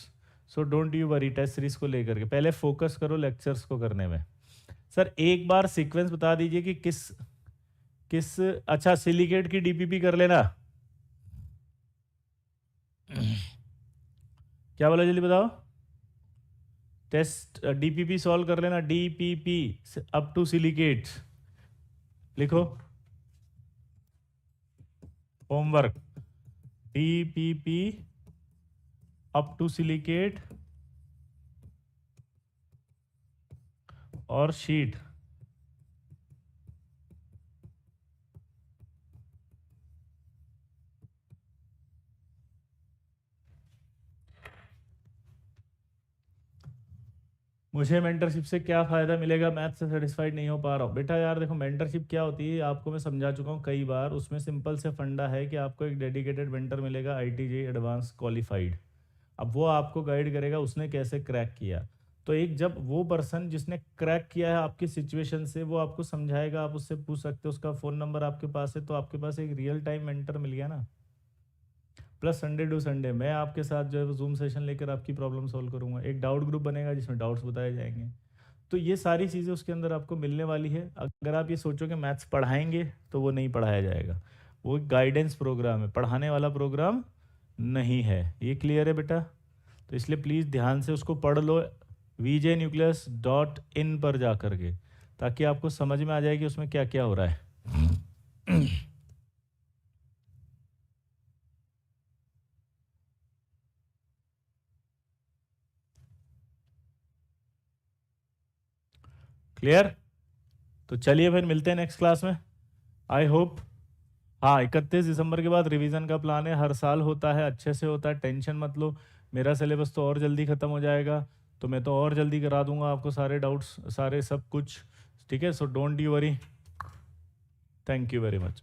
Speaker 1: so don't you worry test series को लेकर के, पहले फोकस करो लेक्चर्स को करने में। सर एक बार सीक्वेंस बता दीजिए कि किस किस अच्छा सिलिकेट की DPP कर लेना। क्या बोला जल्दी बताओ। टेस्ट DPP सॉल्व कर लेना, DPP अप टू सिलिकेट लिखो, homework DPP up to silicate और शीट। मुझे मेंटरशिप से क्या फ़ायदा मिलेगा, मैथ से सेटिस्फाइड नहीं हो पा रहा हूँ। बेटा यार देखो मेंटरशिप क्या होती है आपको मैं समझा चुका हूँ कई बार, उसमें सिंपल से फंडा है कि आपको एक डेडिकेटेड मेंटर मिलेगा ITJ एडवांस क्वालिफाइड। अब वो आपको गाइड करेगा उसने कैसे क्रैक किया। तो एक जब वो पर्सन जिसने क्रैक किया है आपकी सिचुएशन से, वो आपको समझाएगा, आप उससे पूछ सकते हो, उसका फ़ोन नंबर आपके पास है, तो आपके पास एक रियल टाइम मेंटर मिल गया ना। प्लस संडे टू संडे मैं आपके साथ जो है वो जूम सेशन लेकर आपकी प्रॉब्लम सॉल्व करूंगा। एक डाउट ग्रुप बनेगा जिसमें डाउट्स बताए जाएंगे। तो ये सारी चीज़ें उसके अंदर आपको मिलने वाली है। अगर आप ये सोचो कि मैथ्स पढ़ाएंगे तो वो नहीं पढ़ाया जाएगा। वो एक गाइडेंस प्रोग्राम है, पढ़ाने वाला प्रोग्राम नहीं है। ये क्लियर है बेटा? तो इसलिए प्लीज़ ध्यान से उसको पढ़ लो vjnucleus.in पर जा करके, ताकि आपको समझ में आ जाए कि उसमें क्या क्या हो रहा है। क्लियर? तो चलिए फिर मिलते हैं नेक्स्ट क्लास में, आई होप। हाँ, 31 दिसंबर के बाद रिवीजन का प्लान है, हर साल होता है, अच्छे से होता है, टेंशन मत लो। मेरा सिलेबस तो और जल्दी ख़त्म हो जाएगा, तो मैं तो और जल्दी करा दूंगा आपको सारे डाउट्स, सारे सब कुछ। ठीक है, सो don't you worry. Thank you very much.